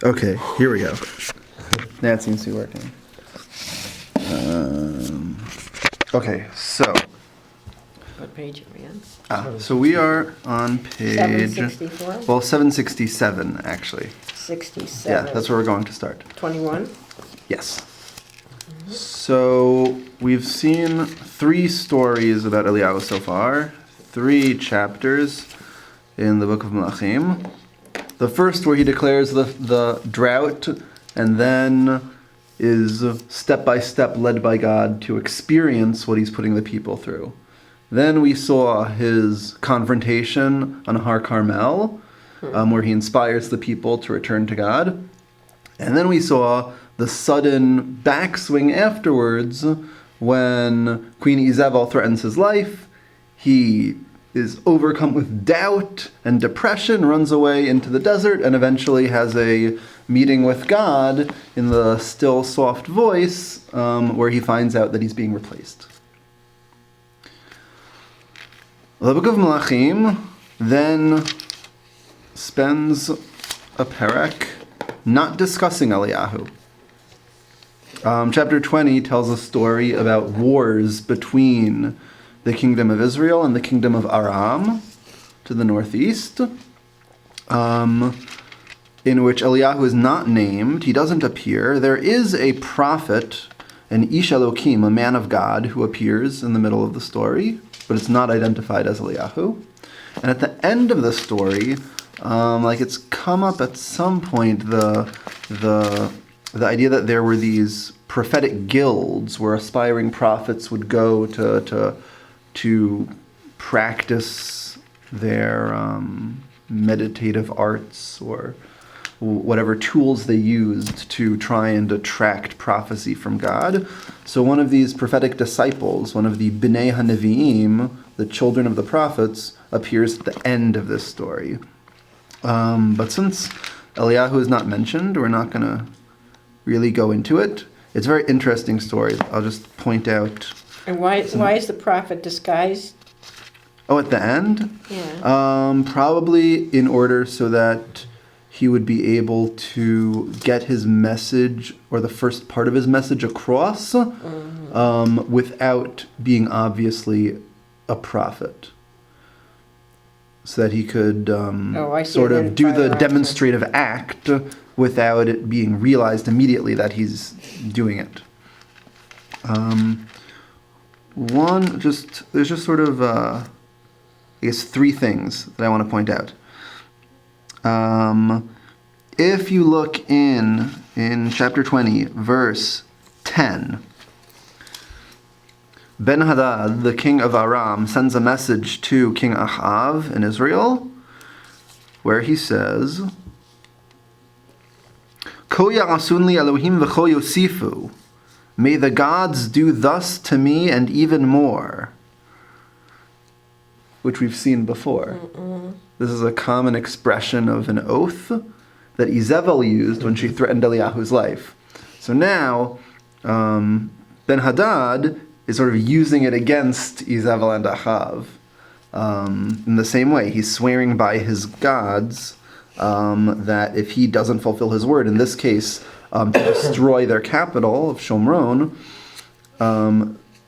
Okay, here we go. That seems to be working. Okay, so. What page are we on? So we are on page. 764? Well, 767 actually. 67. Yeah, that's where we're going to start. 21? Yes. So we've seen 3 stories about Eliyahu so far, 3 chapters in the book of Malachim. The first where he declares the drought and then is step by step led by God to experience what he's putting the people through. Then we saw his confrontation on Har Carmel, where he inspires the people to return to God. And then we saw the sudden backswing afterwards when Queen Isabel threatens his life. He is overcome with doubt and depression, runs away into the desert, and eventually has a meeting with God in the still, soft voice, where he finds out that he's being replaced. The book of Malachim then spends a perek not discussing Eliyahu. Chapter 20 tells a story about wars between the kingdom of Israel and the kingdom of Aram to the northeast, in which Eliyahu is not named. He doesn't appear. There is a prophet, an Ish Elokim, a man of God, who appears in the middle of the story, but it's not identified as Eliyahu. And at the end of the story, it's come up at some point, the idea that there were these prophetic guilds where aspiring prophets would go to practice their meditative arts or whatever tools they used to try and attract prophecy from God. So one of these prophetic disciples, one of the Bnei HaNevi'im, the children of the prophets, appears at the end of this story. But since Eliyahu is not mentioned, we're not going to really go into it. It's a very interesting story. I'll just point out. And why is the prophet disguised? Oh, at the end? Yeah. Probably in order so that he would be able to get his message, or the first part of his message, across without being obviously a prophet. So that he could sort of do the demonstrative act without it being realized immediately that he's doing it. There's just sort of, I guess, 3 things that I want to point out. If you look in chapter 20, verse 10, Ben-Hadad, the king of Aram, sends a message to King Ahab in Israel, where he says, Ko ya'asun li Elohim v'cho yosifu. May the gods do thus to me and even more. Which we've seen before. This is a common expression of an oath that Isabel used when she threatened Eliyahu's life. So now, Ben-Hadad is sort of using it against Isabel and Ahab. In the same way, he's swearing by his gods that if he doesn't fulfill his word, in this case, to destroy their capital of Shomron,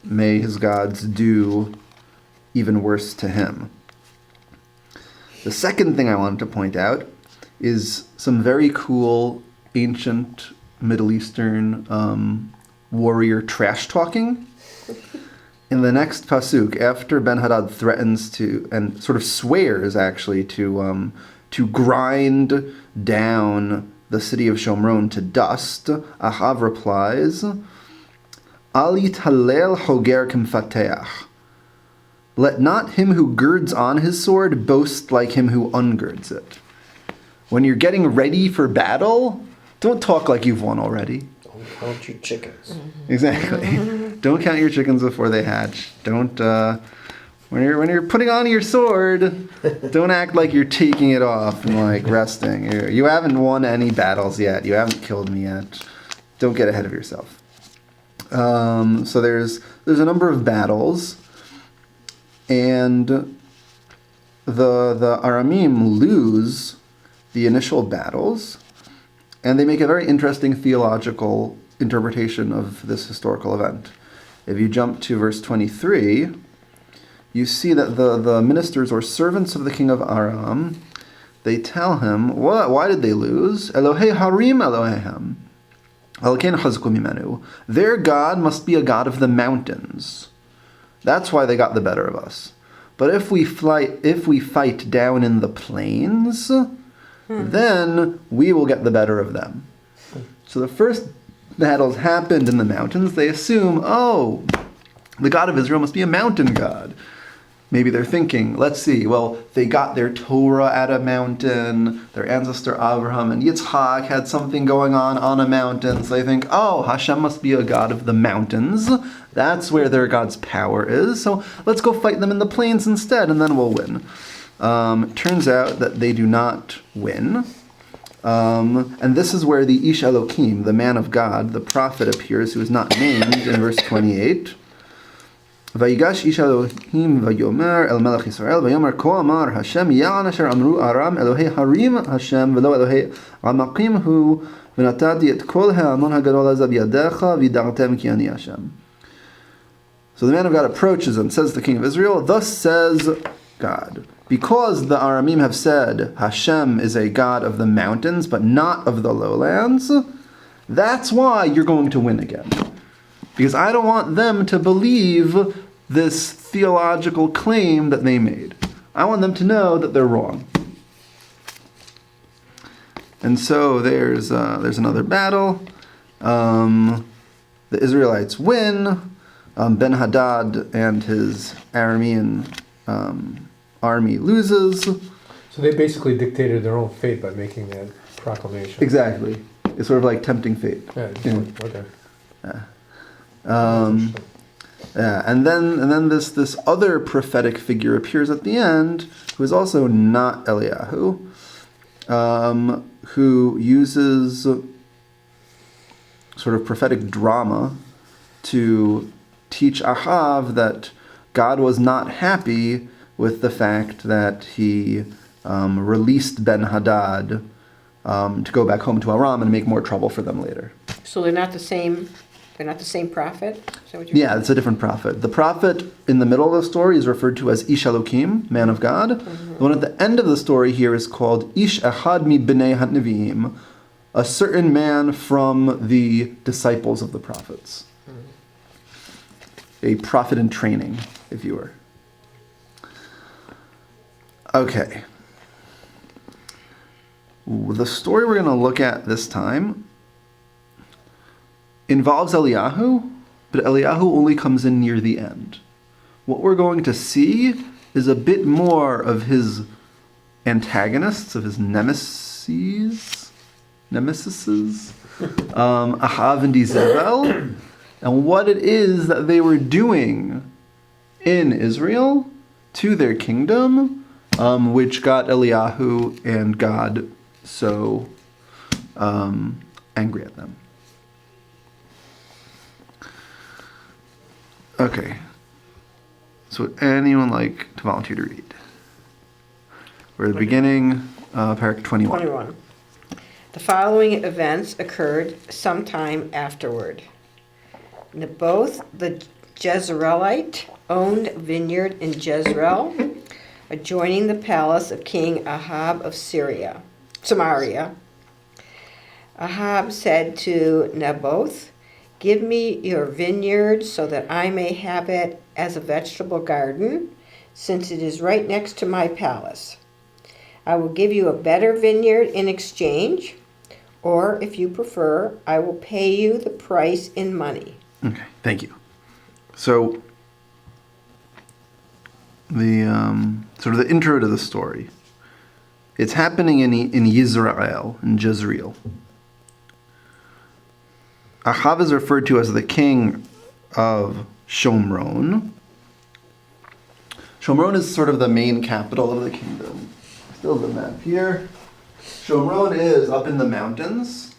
may his gods do even worse to him. The second thing I wanted to point out is some very cool ancient Middle Eastern warrior trash talking. In the next pasuk, after Ben-Hadad threatens to, and sort of swears actually, to grind down the city of Shomron to dust, Ahab replies, Al yitalel hoger kemfateach. Let not him who girds on his sword boast like him who ungirds it. When you're getting ready for battle, don't talk like you've won already. Don't count your chickens. Exactly. Don't count your chickens before they hatch. Don't when you're putting on your sword, don't act like you're taking it off and like resting. You haven't won any battles yet. You haven't killed me yet. Don't get ahead of yourself. So there's a number of battles, and the Aramim lose the initial battles, And they make a very interesting theological interpretation of this historical event. If you jump to verse 23, you see that the ministers or servants of the king of Aram, they tell him, why did they lose? Elohei harim Elohehem. Their God must be a God of the mountains. That's why they got the better of us. But if we fight down in the plains, then we will get the better of them. So the first battles happened in the mountains. They assume, the God of Israel must be a mountain God. Maybe they're thinking, let's see, they got their Torah at a mountain, their ancestor Abraham and Yitzhak had something going on a mountain, so they think, Hashem must be a God of the mountains. That's where their God's power is, so let's go fight them in the plains instead, and then we'll win. Turns out that they do not win. And this is where the Ish Elokim, the man of God, the prophet, appears, who is not named in verse 28. ויגש איש אלוהים ויאמר אל מלך ישראל ויאמר כה אמר השם יען אשר אמרו ארם אלוהי הרים השם ולא אלוהי עמקים הוא ונתתי את כל ההמון הגדול הזה בידיך וידעתם כי אני השם. So the man of God approaches and says to the king of Israel, thus says God, because the Aramim have said Hashem is a God of the mountains but not of the lowlands, that's why you're going to win again. Because I don't want them to believe this theological claim that they made. I want them to know that they're wrong. And so there's another battle. The Israelites win. Ben-Hadad and his Aramean army loses. So they basically dictated their own fate by making that proclamation. Exactly. It's sort of like tempting fate. Yeah. Okay. And then this other prophetic figure appears at the end, who is also not Eliyahu, who uses sort of prophetic drama to teach Ahab that God was not happy with the fact that he released Ben-Hadad to go back home to Aram and make more trouble for them later. So they're not the same. They're not the same prophet? Is that what Yeah, it's a different prophet. The prophet in the middle of the story is referred to as Ish Elokim, man of God. Mm-hmm. The one at the end of the story here is called Ish Echad mi b'nei ha-nevi'im, a certain man from the disciples of the prophets. Mm-hmm. A prophet in training, if you were. Okay. The story we're going to look at this time involves Eliyahu, but Eliyahu only comes in near the end. What we're going to see is a bit more of his antagonists, of his nemesis, Ahab and Jezebel, and what it is that they were doing in Israel to their kingdom, which got Eliyahu and God so angry at them. Okay, so would anyone like to volunteer to read? We're at the beginning, paragraph 21. 21. The following events occurred sometime afterward. Naboth the Jezreelite owned a vineyard in Jezreel, adjoining the palace of King Ahab of Samaria. Ahab said to Naboth, "Give me your vineyard so that I may have it as a vegetable garden, since it is right next to my palace. I will give you a better vineyard in exchange, or if you prefer, I will pay you the price in money." Okay, thank you. So, the sort of the intro to the story. It's happening in Yisrael, in Jezreel. Ahab is referred to as the king of Shomron. Shomron is sort of the main capital of the kingdom. Still the map here. Shomron is up in the mountains.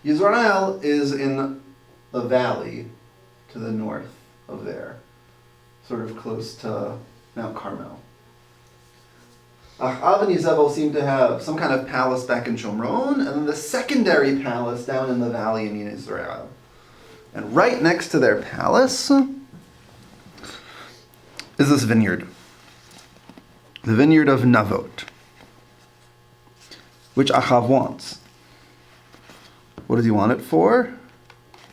Yisrael is in a valley to the north of there, sort of close to Mount Carmel. Ahab and Yezebel seem to have some kind of palace back in Shomron, and then the secondary palace down in the valley in Israel. And right next to their palace is this vineyard. The vineyard of Navot, which Ahab wants. What does he want it for?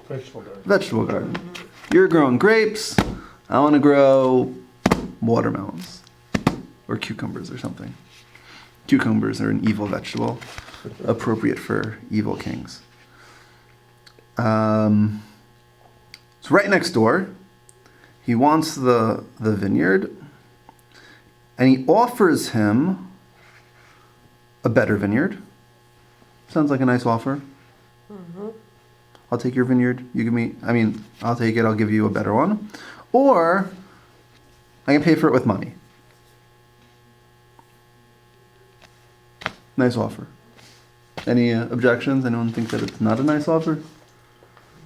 Vegetable garden. Vegetable garden. You're growing grapes. I want to grow watermelons. Or cucumbers or something. Cucumbers are an evil vegetable, appropriate for evil kings. So right next door, he wants the vineyard, and he offers him a better vineyard. Sounds like a nice offer. I'll take your vineyard. You give me, I'll take it. I'll give you a better one. Or I can pay for it with money. Nice offer. Any objections? Anyone think that it's not a nice offer?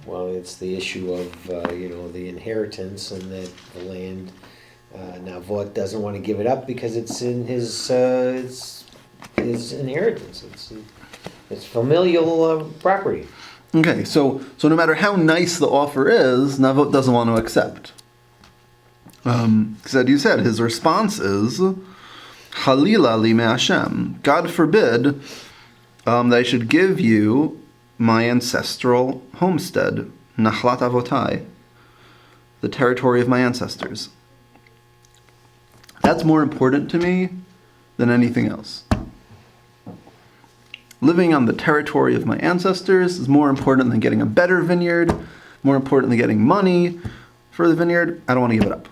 Well, it's the issue of, the inheritance and that the land, Navot doesn't want to give it up because it's in his inheritance. It's familial property. Okay, so no matter how nice the offer is, Navot doesn't want to accept. Because as you said, his response is, Halila li me'Hashem. God forbid that I should give you my ancestral homestead, Nachlat Avotai, the territory of my ancestors. That's more important to me than anything else. Living on the territory of my ancestors is more important than getting a better vineyard, more important than getting money for the vineyard. I don't want to give it up.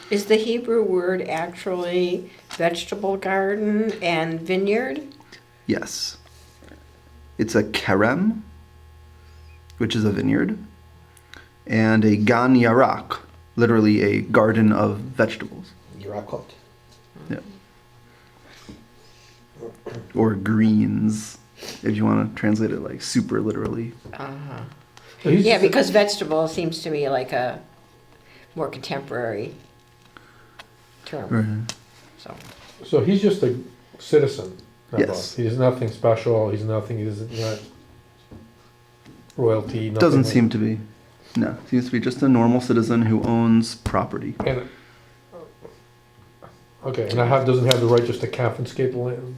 Is the Hebrew word actually vegetable garden and vineyard? Yes. It's a kerem, which is a vineyard, and a gan yarak, literally a garden of vegetables. Yirakot. Yeah. Or greens, if you want to translate it like super literally. Uh-huh. So he's Yeah, just because vegetable seems to me like a more contemporary term. Right. So he's just a citizen. Yes. He's nothing special. He's not royalty. Nothing Doesn't like- seem to be. No, seems to be just a normal citizen who owns property. And okay, and Ahab doesn't have the right just to confiscate the land.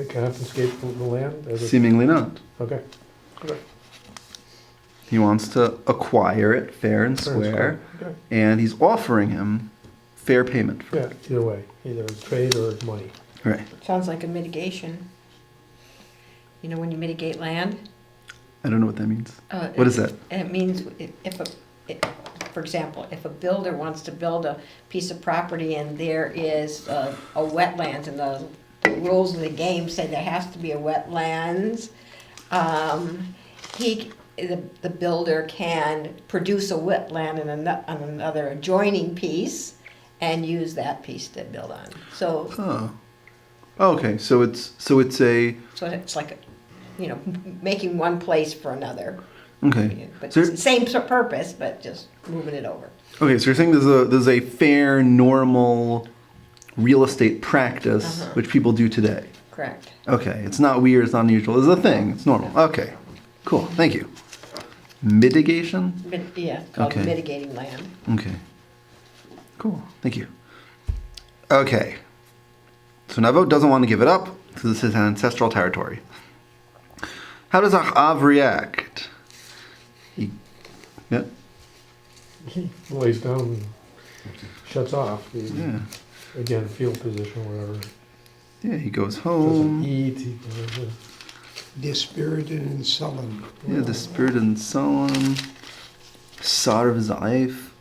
Confiscate the land. Seemingly not. Okay. He wants to acquire it fair and square, Okay. and he's offering him fair payment for Yeah. it. Either way, either trade or money. Right. sounds like a mitigation. You know, when you mitigate land? I don't know what that means. Uh, What is that? It means for example, if a builder wants to build a piece of property and there is a wetlands and the rules of the game say there has to be a wetlands, the builder can produce a wetland on another adjoining piece and use that piece to build on. So Oh. Okay, so it's like, making one place for another. okay. But So it's the same purpose, but just moving it over. okay, so you're saying there's a fair, normal real estate practice Uh-huh. which people do today. Correct. Okay, it's not weird, it's not unusual. It's a thing. It's normal. Okay, cool. Thank you. Mitigation. Yeah, called Okay. mitigating land. Okay. Cool. Thank you. Okay. So Navot doesn't want to give it up because this is an ancestral territory. How does Ahab react? Yeah. He lays down and shuts off. Yeah. Again, field position, whatever. Yeah. He goes Doesn't home. eat. Dispirited and sullen. Yeah. Dispirited and sullen. Sar of his life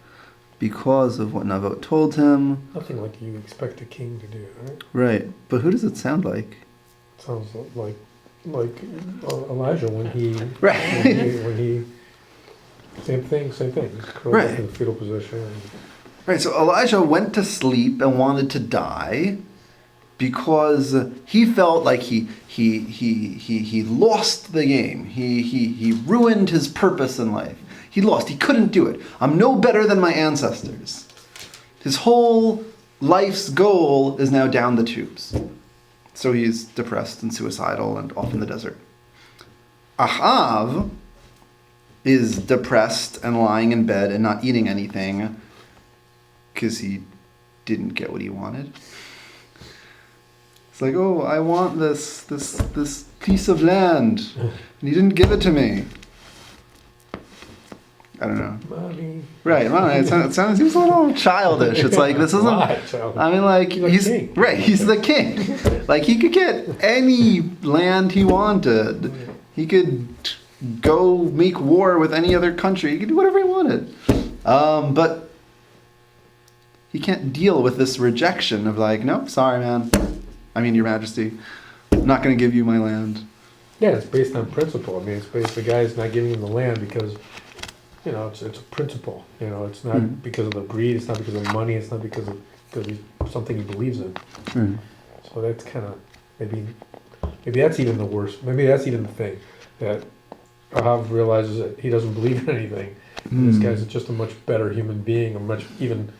because of what Navot told him. Nothing like you expect a king to do, right? Right. But who does it sound like? Sounds like Elijah when he Right. when he same thing. He's curled Right. up in the fetal position. Right, so Elijah went to sleep and wanted to die because he felt like he lost the game. He ruined his purpose in life. He lost. He couldn't do it. I'm no better than my ancestors. His whole life's goal is now down the tubes. So he's depressed and suicidal and off in the desert. Ahab is depressed and lying in bed and not eating anything because he didn't get what he wanted. It's like, oh, I want this piece of land, and you didn't give it to me. I don't know. Mommy. Right, it seems a little childish. It's like, this isn't... Why childish? I mean, like, He's the king. Right, he's the king. Like, he could get any land he wanted. He could go make war with any other country. He could do whatever he wanted. But he can't deal with this rejection of like, no, sorry, man. I mean, Your Majesty, I'm not going to give you my land. Yeah, it's based on principle. I mean, it's based, the guy's not giving him the land because, you know, it's a principle. You know, it's not because of the greed, it's not because of money, it's not because he's something he believes in. So that's kind of, maybe that's even the worst. Maybe that's even the thing, that Ahab realizes that he doesn't believe in anything. And this guy's just a much better human being, a much even,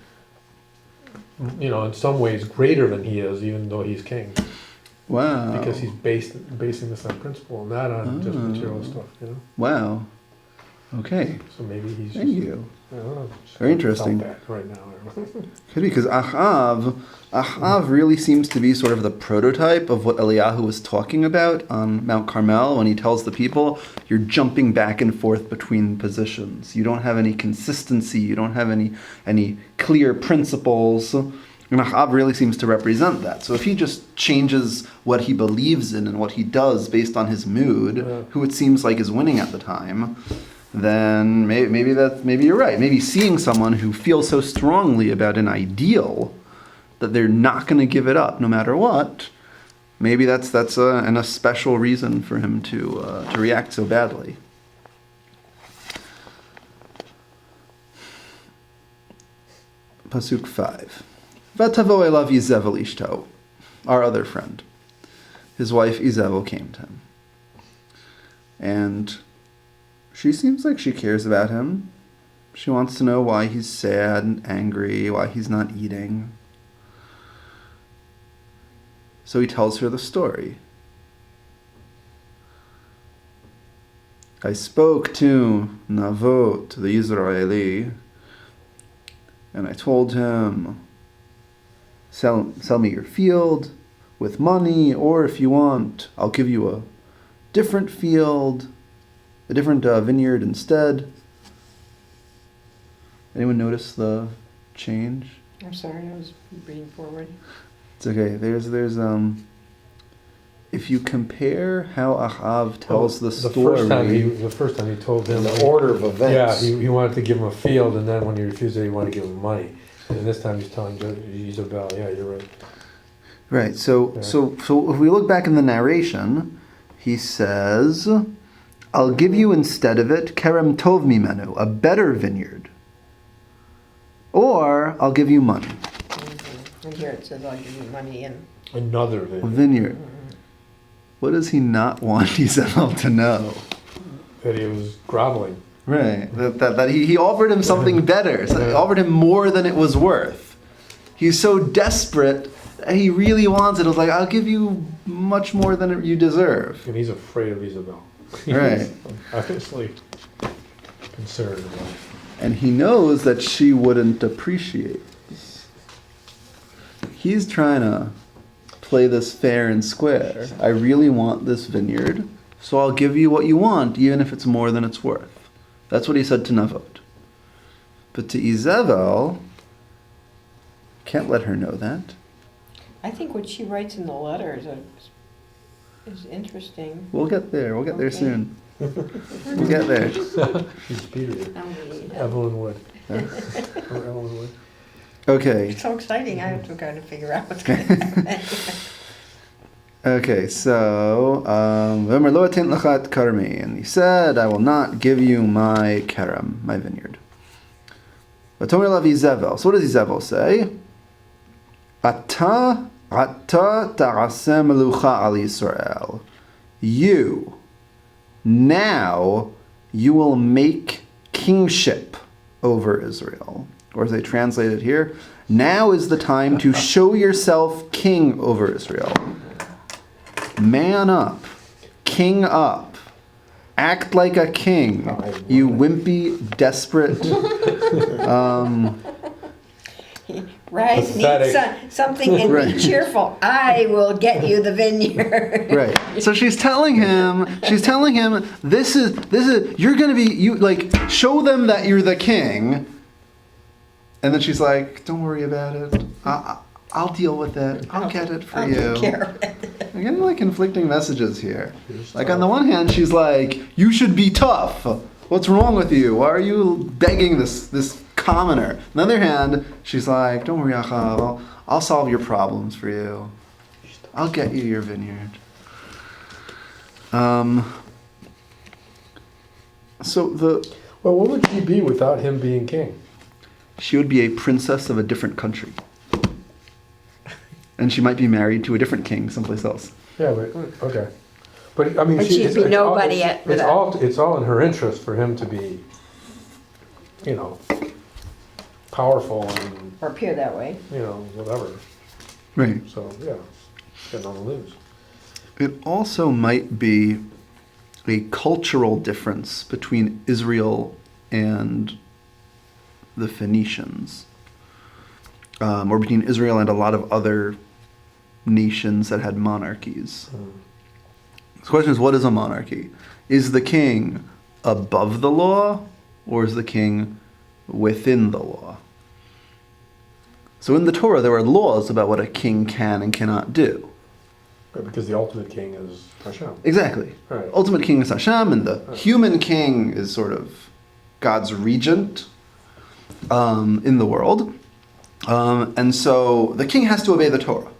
you know, in some ways greater than he is, even though he's king. Wow. Because he's basing this on principle, not on just material stuff, you know? Wow. Okay. So maybe he's Thank just, you. I don't know, just Very interesting. felt that right now. Could be, because Ahab really seems to be sort of the prototype of what Eliyahu was talking about on Mount Carmel when he tells the people, you're jumping back and forth between positions. You don't have any consistency. You don't have any clear principles. And Ahab really seems to represent that. So if he just changes what he believes in and what he does based on his mood, who it seems like is winning at the time, then maybe you're right. Maybe seeing someone who feels so strongly about an ideal that they're not going to give it up no matter what, maybe that's a special reason for him to react so badly. Pasuk 5. Vatavo elav Izevel ishto, our other friend. His wife Izevel came to him. And she seems like she cares about him. She wants to know why he's sad and angry, why he's not eating. So he tells her the story. I spoke to Navot, the Israeli, and I told him, sell me your field with money, or if you want, I'll give you a different field, a different vineyard instead. Anyone notice the change? I'm sorry, I was reading forward. It's okay. There's if you compare how Ahab tells the story. The first time he told him, In the order of events. yeah, he wanted to give him a field, and then when he refused it, he wanted to give him money. And this time he's telling Isabel, yeah, you're right. Right. So if we look back in the narration, he says, I'll give you instead of it kerem tov mimenu, a better vineyard. Or I'll give you money. And here it says, I'll give you money and... Another A vineyard. What does he not want Isabel to know? that he was groveling. Right. That he offered him something better. So he offered him more than it was worth. He's so desperate that he really wants it. It was like, I'll give you much more than you deserve. And he's afraid of Isabel. Right. He's obviously concerned about it. And he knows that she wouldn't appreciate this. He's trying to play this fair and square. I really want this vineyard, so I'll give you what you want, even if it's more than it's worth. That's what he said to Navot. But to Izebel, can't let her know that. I think what she writes in the letters is interesting. We'll get there. We'll get there Okay. soon. We'll get there. She's Peter. I'll read. Evelyn Wood. Or Evelyn Wood. Okay. It's so exciting. I have to kind of figure out what's going to happen. Okay, so, V'omer lo atin lachat karmi, and he said, I will not give you my kerem, my vineyard. V'tomer lav Izevel. So what does Izevel say? Ata ta'aseh melucha al Yisrael. You, now, you will make kingship over Israel. Or as they translate it here, Now is the time to show yourself king over Israel. Man up. King up. Act like a king. You wimpy, desperate. Rise, need Pathetic. something and Right. be cheerful. I will get you the vineyard. Right. So she's telling him, this is, you're going to be, you like, show them that you're the king. And then she's like, don't worry about it. I'll deal with it. I'll get it for I'll you. take care of it. I'm getting like conflicting messages here. Like on the one hand, she's like, you should be tough. What's wrong with you? Why are you begging this commoner? On the other hand, she's like, don't worry, Ahab. I'll solve your problems for you. I'll get you your vineyard. Well, what would she be without him being king? She would be a princess of a different country. And she might be married to a different king someplace else. Yeah, but okay. But I mean, But she'd be nobody it's all in her interest for him to be, powerful and Or appear that way. whatever. Right. So yeah, got nothing to lose. It also might be a cultural difference between Israel and the Phoenicians, or between Israel and a lot of other nations that had monarchies. The question is, what is a monarchy? Is the king above the law, or is the king within the law? So in the Torah, there are laws about what a king can and cannot do. Right, because the ultimate king is Hashem. Exactly. Right. Ultimate king is Hashem, and the human king is sort of God's regent in the world. And so the king has to obey the Torah.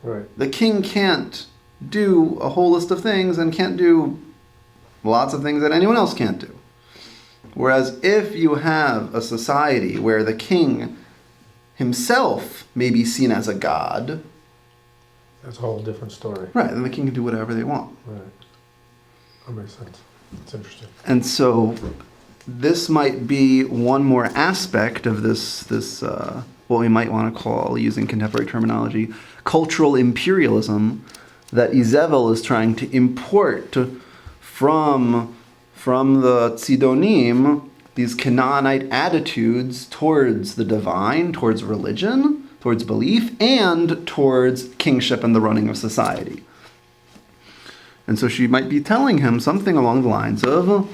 Right. The king can't do a whole list of things and can't do lots of things that anyone else can't do. Whereas if you have a society where the king himself may be seen as a god, That's a whole different story. right, then the king can do whatever they want. Right. That makes sense. It's interesting. And so this might be one more aspect of this what we might want to call, using contemporary terminology, cultural imperialism that Izebel is trying to import from the Tzidonim, these Canaanite attitudes towards the divine, towards religion, towards belief, and towards kingship and the running of society. And so she might be telling him something along the lines of,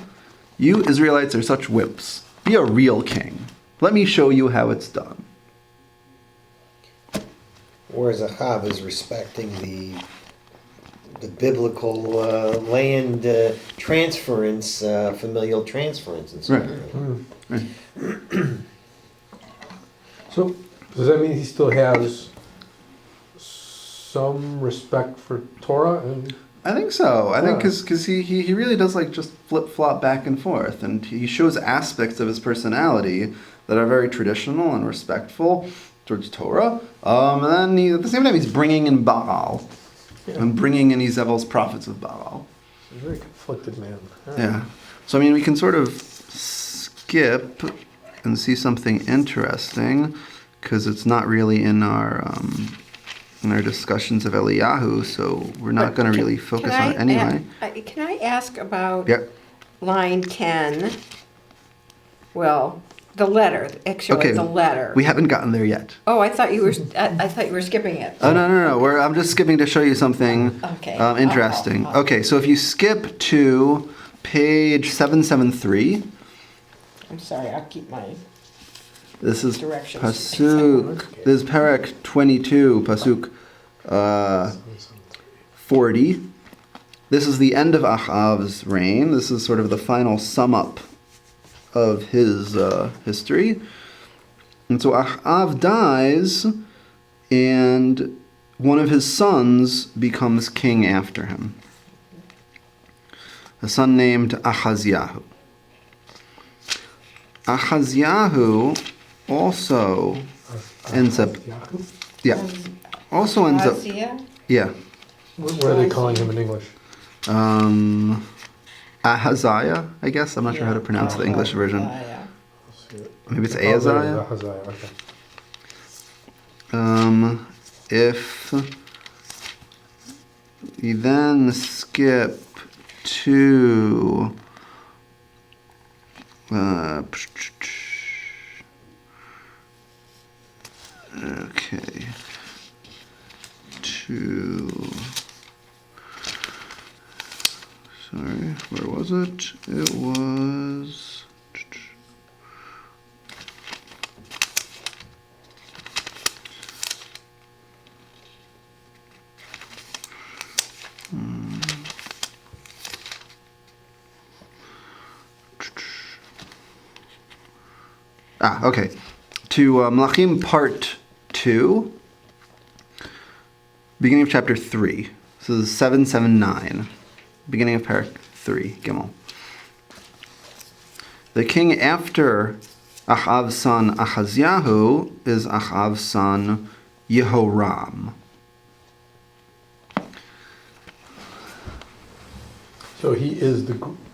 you Israelites are such wimps. Be a real king. Let me show you how it's done. Whereas Ahab is respecting the biblical land transference, familial transference, and so on. Right. So does that mean he still has some respect for Torah? And I think so. I think Yeah. because he really does like just flip-flop back and forth, and he shows aspects of his personality that are very traditional and respectful towards Torah. And then at the same time he's bringing in Baal and bringing in Izebel's prophets of Baal. he's a very conflicted man. All right. Yeah. So I mean we can sort of skip and see something interesting because it's not really in our discussions of Eliyahu, so we're not going to really focus on it anyway. Can I ask about Yep. line 10? Well, the letter, actually, Okay. the letter. We haven't gotten there yet. Oh, I thought you were. I thought you were skipping it. Oh, no. I'm just skipping to show you something Okay. interesting. Oh. Okay, so if you skip to page 773, I'm sorry. I'll keep my. this is Directions. Pasuk, this is Perek 22, Pasuk 40. This is the end of Ahab's reign. This is sort of the final sum up of his history. And so Ahab dies, and one of his sons becomes king after him. A son named Ahaziahu. Ahaziahu also ends up, Azia? What are they calling him in English? Ahaziah, I guess. I'm not sure how to pronounce the English version. Yeah. Maybe it's Oh, there it is, Ahaziah. Ahaziah, okay. If we then skip to okay, sorry, where was it? It was okay. To Melachim part 2, beginning of chapter 3. So this is 779, beginning of parak 3, Gimel. The king after Ahab's son Ahaziahu is Ahab's son Yehoram. So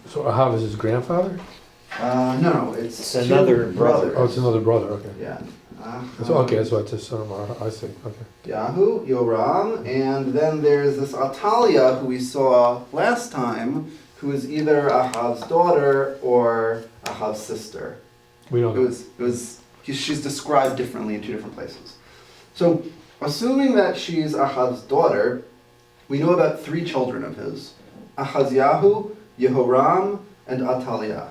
so Ahab is his grandfather? No, it's another brother. Oh, it's another brother, okay. Yeah. So, okay, that's why it's his son of I see, okay. Yahu, Yoram, and then there's this Atalia who we saw last time, who is either Ahab's daughter or Ahab's sister. We don't know. She's described differently in two different places. So, assuming that she's Ahab's daughter, we know about 3 children of his: Ahaziahu, Yehoram, and Atalia.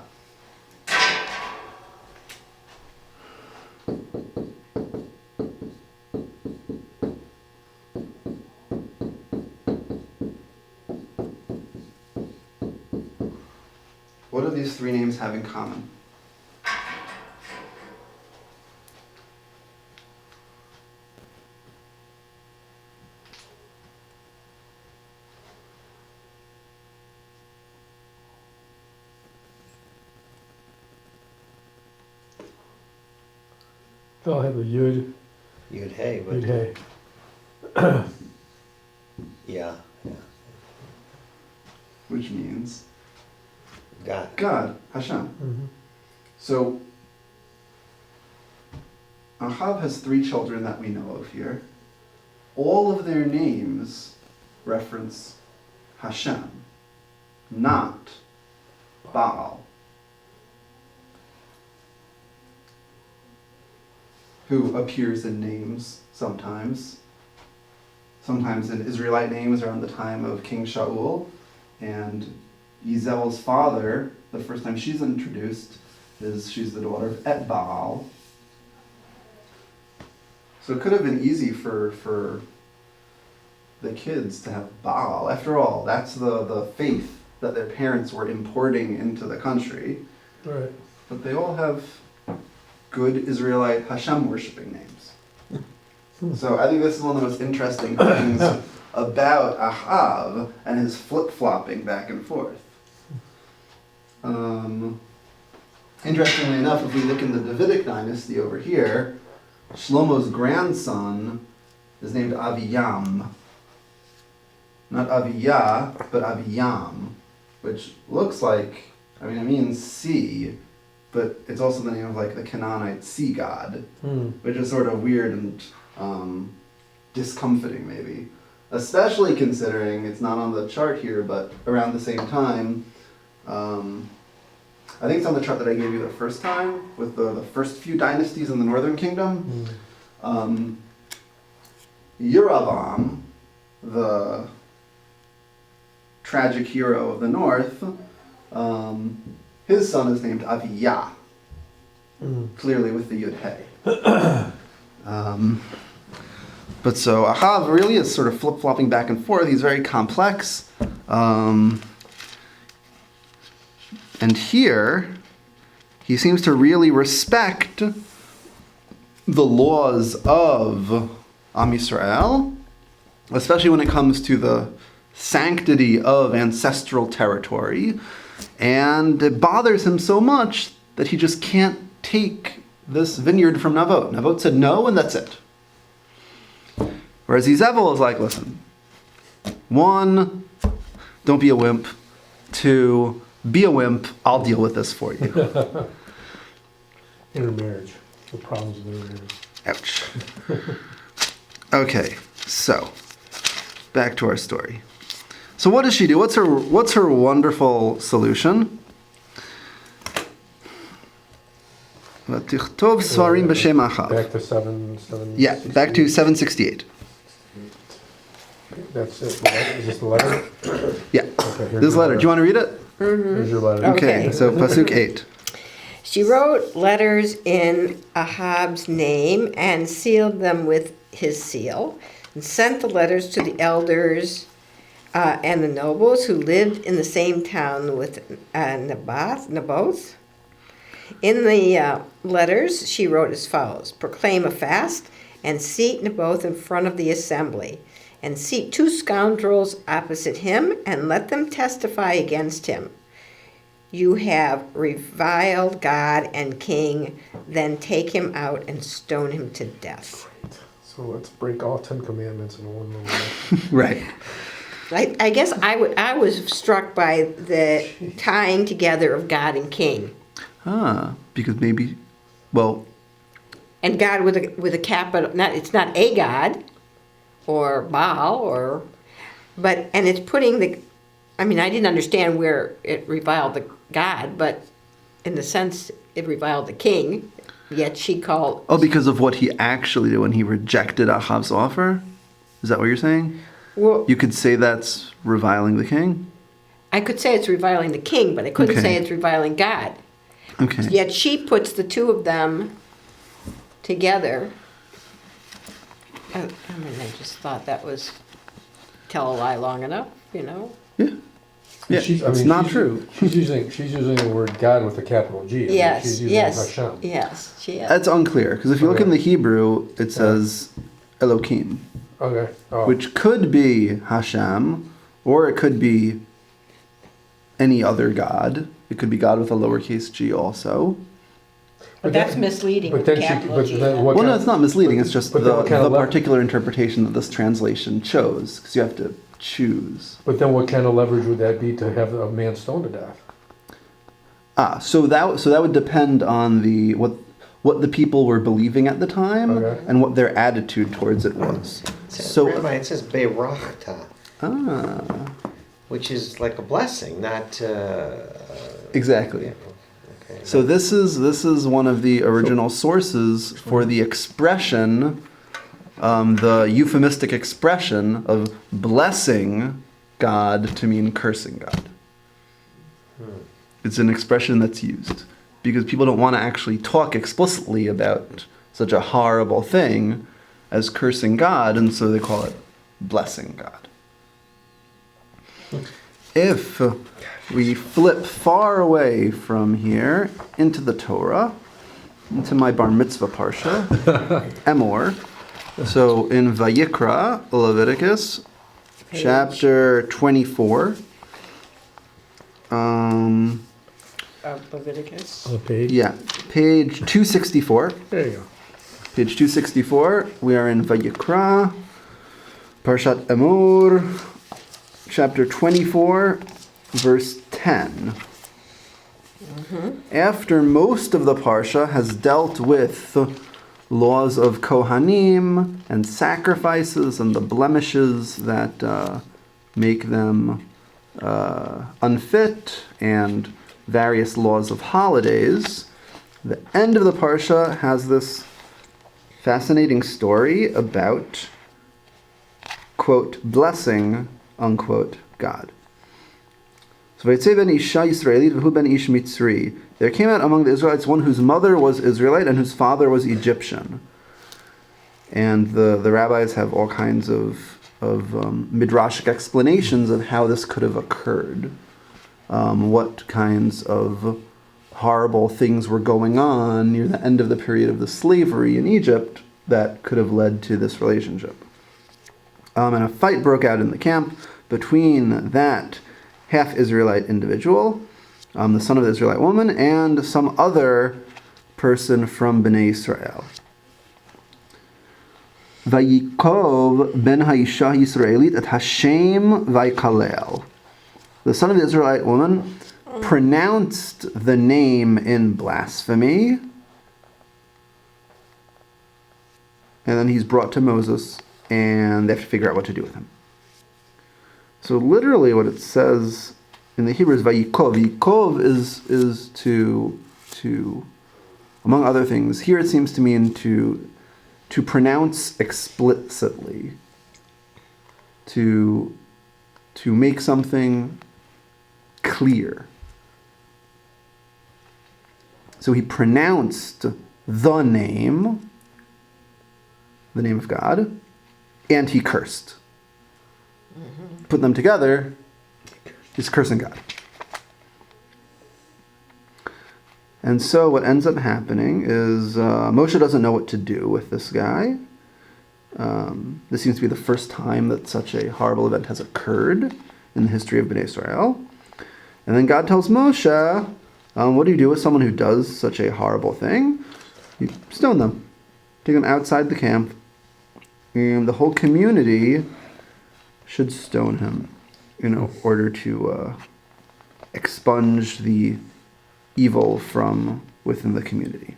What do these 3 names have in common? They all have a Yud, Yud Hey, but Yud Hey. yeah, Which means God. God, Hashem. Mm-hmm. So, Ahab has 3 children that we know of here. All of their names reference Hashem, not Baal, who appears in names sometimes. Sometimes in Israelite names around the time of King Shaul. And Yizel's father, the first time she's introduced, she's the daughter of Et Baal. So it could have been easy for the kids to have Baal. After all, that's the faith that their parents were importing into the country. Right. But they all have good Israelite Hashem worshipping names. So I think this is one of the most interesting things about Ahab and his flip-flopping back and forth. Interestingly enough, if we look in the Davidic dynasty over here, Shlomo's grandson is named Aviyam. Not Aviyah, but Aviyam, which looks like, it means sea, but it's also the name of like the Canaanite sea god, which is sort of weird and discomfiting maybe. Especially considering it's not on the chart here, but around the same time, I think it's on the chart that I gave you the first time with the first few dynasties in the Northern Kingdom. Yeravam, the tragic hero of the North, his son is named Aviyah, clearly with the Yud Hey. But so Ahab really is sort of flip-flopping back and forth. He's very complex. And here, he seems to really respect the laws of Am Yisrael, especially when it comes to the sanctity of ancestral territory. And it bothers him so much that he just can't take this vineyard from Navot. Navot said no, and that's it. Whereas Izebel is like, listen, 1, don't be a wimp. 2, be a wimp. I'll deal with this for you. Intermarriage. The problems of intermarriage. Ouch. Okay, so back to our story. So what does she do? What's her wonderful solution? V'tichtov svarim b'shem Ahab. Back to 7. Yeah, back to 768. That's it. Right? Is this the letter? Yeah, Okay, here's this your letter. Do you want to read it? Here's your letter. Okay. Okay, so Pasuk 8. She wrote letters in Ahab's name and sealed them with his seal, and sent the letters to the elders and the nobles who lived in the same town with Naboth. In the letters, she wrote as follows: proclaim a fast and seat Naboth in front of the assembly, and seat 2 scoundrels opposite him, and let them testify against him. You have reviled God and king, then take him out and stone him to death. So let's break all 10 commandments in one little Right. I guess I was struck by the tying together of God and king. Because maybe, well, And God with a capital, it's not a God or Baal and it's putting I didn't understand where it reviled the God, but in the sense it reviled the king, yet she called. oh, because of what he actually did when he rejected Ahab's offer? Is that what you're saying? Well, You could say that's reviling the king? I could say it's reviling the king, but I couldn't Okay. say it's reviling God. Okay. Yet she puts the two of them together. I just thought that was tell a lie long enough, Yeah, It's not true. She's using the word God with a capital G. Yes, She's using yes, Hashem. yes, she is. That's unclear, because if you look in the Hebrew, it says Elohim, Okay. Oh. which could be Hashem, or it could be any other God. It could be God with a lowercase g also. But that's misleading But with then the she. capital But G. then what Well, no, kind- it's not misleading. It's just but then the what kind of particular interpretation that this translation chose, because you have to choose. But then what kind of leverage would that be to have a man stoned to death? So that would depend on what the people were believing at the time Okay. and what their attitude towards it was. So Rabbi, it says Beirachta, which is like a blessing, not. exactly. Yeah, okay. So this is one of the original sources for the expression, the euphemistic expression of blessing God to mean cursing God. It's an expression that's used because people don't want to actually talk explicitly about such a horrible thing as cursing God, and so they call it blessing God. If we flip far away from here into the Torah, into my bar mitzvah parsha, Emor, so in Vayikra, Leviticus, chapter 24, Leviticus. On the page. yeah, page 264. There you go. Page 264, we are in Vayikra, Parshat Emor, chapter 24, verse 10. After most of the Parsha has dealt with laws of Kohanim and sacrifices and the blemishes that make them unfit and various laws of holidays, the end of the Parsha has this fascinating story about, quote, blessing, unquote, God. So Vaytzei ben Isha Yisraelit v'hu ben Ish Mitzri. There came out among the Israelites one whose mother was Israelite and whose father was Egyptian. And the rabbis have all kinds of midrashic explanations of how this could have occurred. What kinds of horrible things were going on near the end of the period of the slavery in Egypt that could have led to this relationship. And a fight broke out in the camp between that half-Israelite individual, the son of the Israelite woman, and some other person from Bnei Israel. Vayikov ben ha'isha Yisraelit et Hashem vaykalel. The son of the Israelite woman pronounced the name in blasphemy, and then he's brought to Moses and they have to figure out what to do with him. So literally what it says in the Hebrew is vayikov. Yikov is to among other things, here it seems to mean to pronounce explicitly, to make something clear. So he pronounced the name of God, and he cursed. Put them together, he's cursing God. And so what ends up happening is Moshe doesn't know what to do with this guy. This seems to be the first time that such a horrible event has occurred in the history of Bnei Israel. And then God tells Moshe, what do you do with someone who does such a horrible thing? You stone them. Take them outside the camp. And the whole community should stone him in order to expunge the evil from within the community.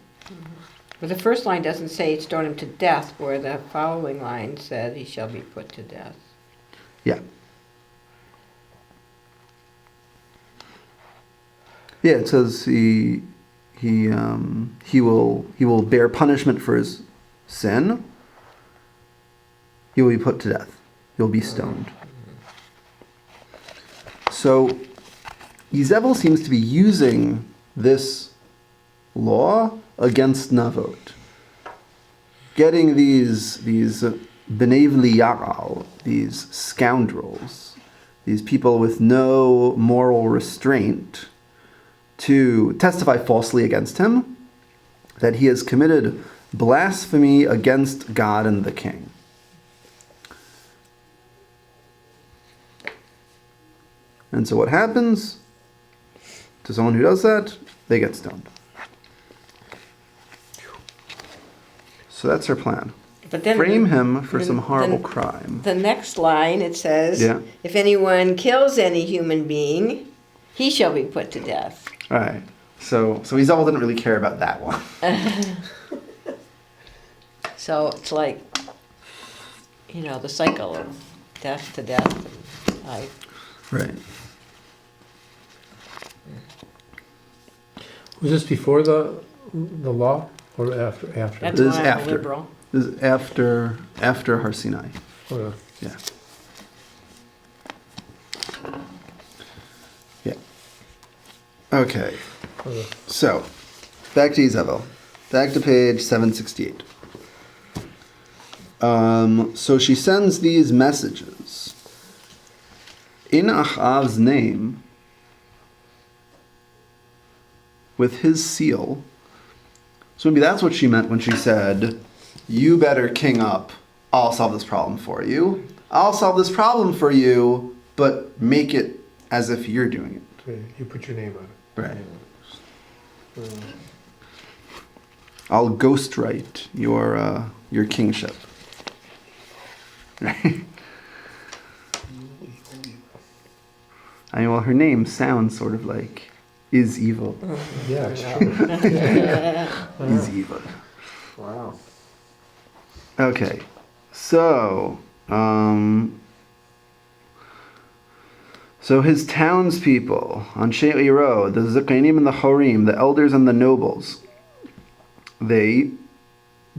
But the first line doesn't say stone him to death, where the following line said he shall be put to death. Yeah. Yeah, it says he will bear punishment for his sin. He will be put to death. He'll be stoned. So Yezebel seems to be using this law against Navot. Getting these B'nai V'liya'al, these scoundrels, these people with no moral restraint, to testify falsely against him, that he has committed blasphemy against God and the king. And so what happens to someone who does that? They get stoned. So that's her plan. But then Frame him for some horrible then crime. The next line, it says, Yeah. if anyone kills any human being, he shall be put to death. All right. So Yezebel didn't really care about that one. So it's like, the cycle of death to death and life. Right. Was this before the law or after? That's This is why I'm after. a liberal. This is after Har Sinai. Oh, Yeah. Yeah. Okay. yeah. So, back to Yezebel. Back to page 768. So she sends these messages in Ahab's name with his seal. So maybe that's what she meant when she said, you better king up, I'll solve this problem for you. I'll solve this problem for you, but make it as if you're doing it. Okay, you put your name on it. Right. I'll ghostwrite your kingship. Right? I mean, well, her name sounds sort of like is evil. Yeah, it's true. Is evil. Wow. Okay, so his townspeople, Anshe Iro, the Zikanim and the Horim, the elders and the nobles, they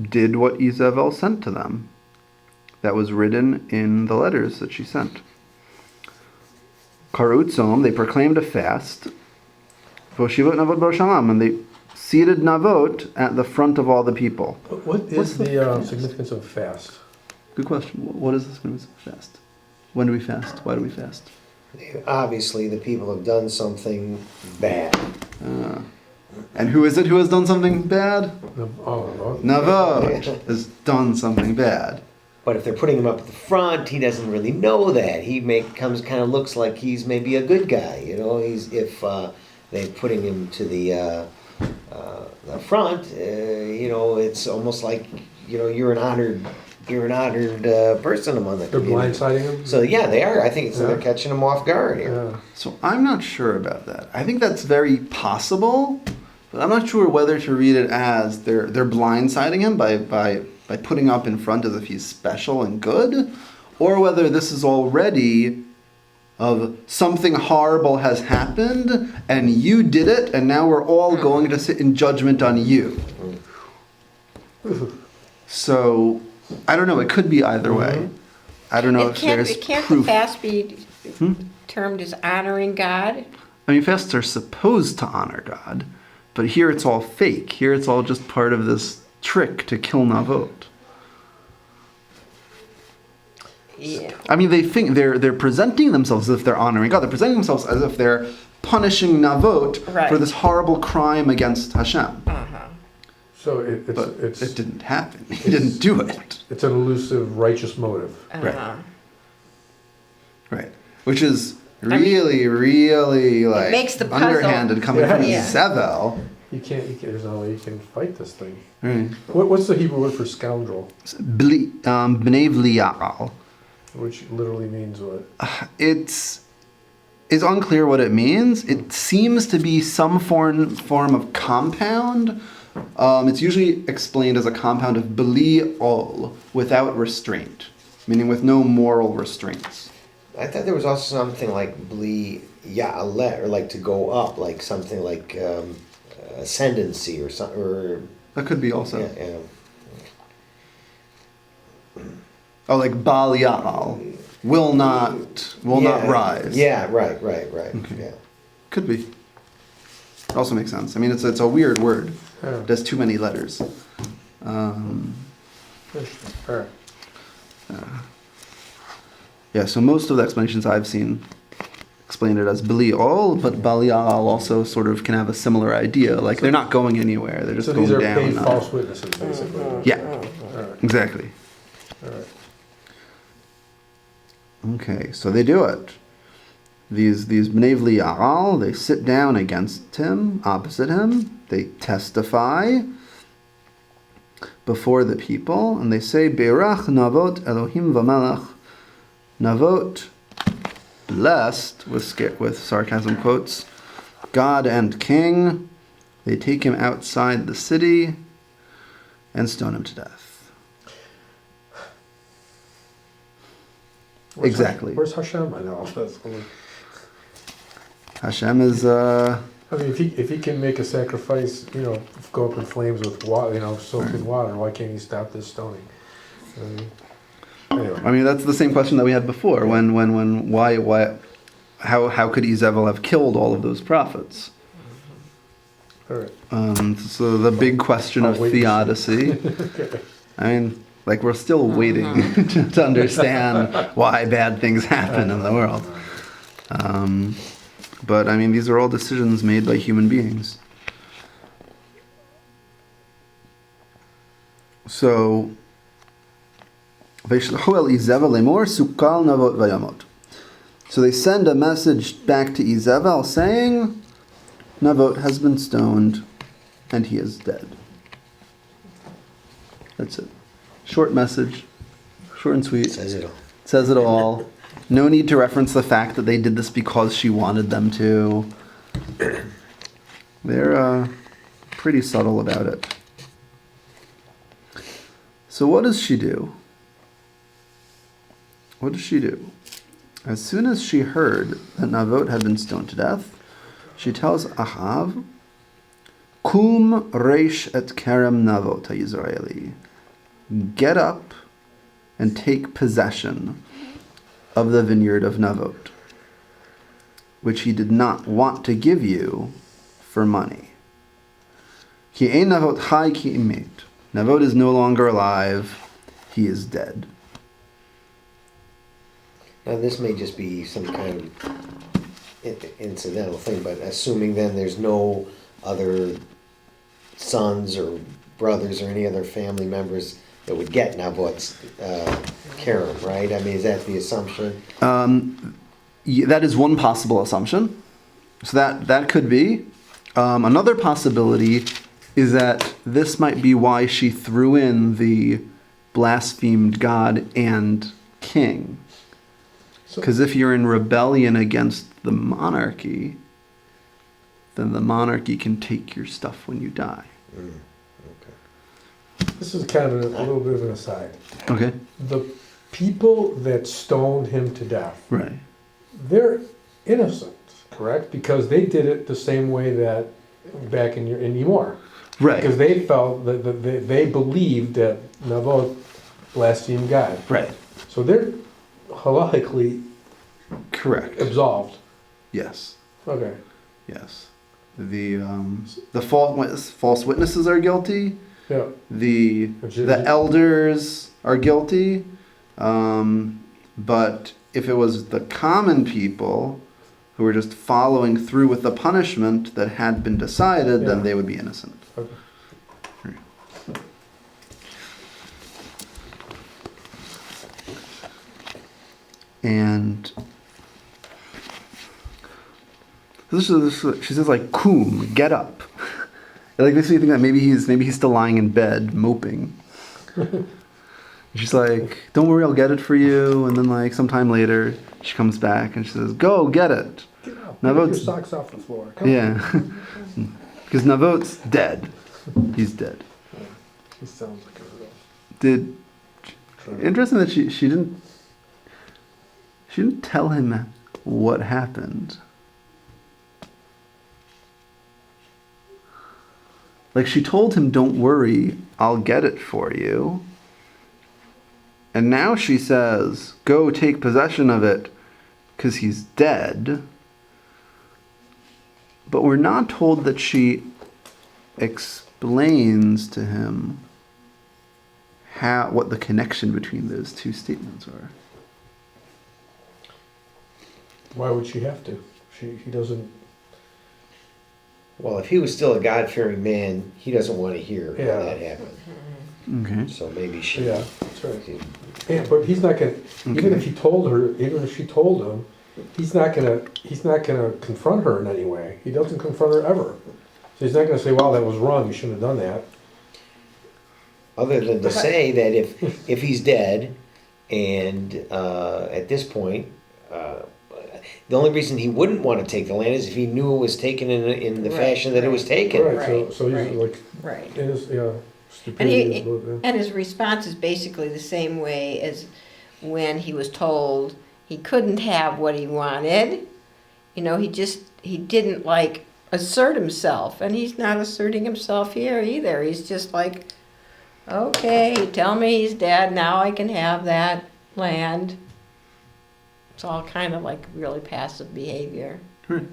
did what Yezebel sent to them. That was written in the letters that she sent. Karutzom, they proclaimed a fast. Voshivot Navot B'Shalam, and they seated Navot at the front of all the people. What is the significance of fast? Good question. What is the significance of fast? When do we fast? Why do we fast? Obviously, the people have done something bad. And who is it who has done something bad? Oh, Navot has done something bad. But if they're putting him up at the front, he doesn't really know that. He kind of looks like he's maybe a good guy. If they're putting him to the front, it's almost like you're an honored person among the they're community. blindsiding him? So yeah, they are. I think they're Yeah. catching him off guard here. Yeah. So I'm not sure about that. I think that's very possible, but I'm not sure whether to read it as they're blindsiding him by by putting up in front as if he's special and good, or whether this is already of something horrible has happened and you did it and now we're all going to sit in judgment on you. So I don't know, it could be either way. I don't know if there's It can't proof. the fast be termed as honoring God? I mean, fasts are supposed to honor God, but here it's all fake. Here it's all just part of this trick to kill Navot. Yeah. I mean, they think they're presenting themselves as if they're honoring God. They're presenting themselves as if they're punishing Navot Right. for this horrible crime against Hashem. So But it's it didn't happen. He didn't do it. it's an elusive righteous motive. Right. Which is really like makes the puzzle- underhanded coming from Yeah. Zevel. You can't. There's no way you can fight this thing. Right. What's the Hebrew word for scoundrel? B'nei v'liya'al. Which literally means what? It's unclear what it means. It seems to be some form of compound. It's usually explained as a compound of b'li ol, without restraint, meaning with no moral restraints. I thought there was also something like bli ya'aleh, or like to go up, like something like ascendancy or something, or That could be also. yeah. Oh, like bal ya'al, will not rise. Yeah, right. Yeah. Could be. Also makes sense. I mean, it's a weird word. Yeah. It has too many letters. All right. Yeah, so most of the explanations I've seen explain it as b'li ol, but bal ya'al also sort of can have a similar idea. Like they're not going anywhere; they're just So going these are down. paid false witnesses, basically. Yeah, All right. exactly. All right. Okay, so they do it. These b'nei v'liya'al, they sit down against him, opposite him. They testify before the people, and they say, Beirach Navot Elohim v'Melech. Navot, blessed, with sarcasm quotes, God and King. They take him outside the city and stone him to death. Exactly. Where's Hashem? I know. Hashem is, I mean, if he can make a sacrifice, go up in flames with water, soaked in water, why can't he stop this stoning? Anyway. I mean, that's the same question that we had before. Why, how could Izebel have killed all of those prophets? All right. So the big question of wait and theodicy. Okay. I mean, like we're still waiting to understand why bad things happen in the world. But I mean, these are all decisions made by human beings. So, so they send a message back to Izebel saying, Navot has been stoned and he is dead. That's it. Short message, short and sweet. Says it all. Says it all. No need to reference the fact that they did this because she wanted them to. They're pretty subtle about it. So what does she do? What does she do? As soon as she heard that Navot had been stoned to death, she tells Ahab, Kum reish et kerem Navot ha'Yisraeli. Get up and take possession of the vineyard of Navot, which he did not want to give you for money. Ki ein Navot chai ki imet. Navot is no longer alive, he is dead. Now this may just be some kind of incidental thing, but assuming then there's no other sons or brothers or any other family members that would get Navot's Karen, right? I mean, is that the assumption? That is one possible assumption. So that could be. Another possibility is that this might be why she threw in the blasphemed God and king. Because if you're in rebellion against the monarchy, then the monarchy can take your stuff when you die. Okay. This is kind of a little bit of an aside. Okay. The people that stoned him to death, Right. they're innocent, correct? Because they did it the same way that back in Ymor. Right. Because they felt that they believed that Naboth blasphemed God. Right. So they're halachically Correct. absolved. Yes. Okay. Yes. The false witnesses are guilty. Yeah. The elders are guilty. But if it was the common people who were just following through with the punishment that had been decided, then Yeah. they would be innocent. Okay. And she says like, "Kum, get up." It like makes me think that maybe he's still lying in bed moping. She's like, "Don't worry, I'll get it for you." And then like sometime later, she comes back and she says, "Go get it." Get up. Now Get your votes- socks off the floor. Come Yeah, because Navot's dead. He's dead. on. He sounds like a real Did traitor. interesting that she didn't tell him what happened. Like she told him, "Don't worry, I'll get it for you." And now she says, "Go take possession of it because he's dead." But we're not told that she explains to him what the connection between those two statements are. Why would she have to? He doesn't. Well, if he was still a God-fearing man, he doesn't want to hear Yeah. how that happened. Okay. So maybe she. Yeah, that's right. Yeah, but he's not gonna. Even if he told her, even if she told him, he's not gonna confront her in any way. He doesn't confront her ever. So he's not gonna say, "Wow, that was wrong. You shouldn't have done that." Other than to say that if he's dead, and at this point, the only reason he wouldn't want to take the land is if he knew it was taken in the Right, fashion that it was right. taken. Right. Right, So he's right. like, Right. in his, yeah, And, stupidity. he, is what- yeah. and his response is basically the same way as when he was told he couldn't have what he wanted. You know, he didn't like assert himself, and he's not asserting himself here either. He's just like, okay, tell me he's dead, now I can have that land. It's all kind of like really passive behavior. Right.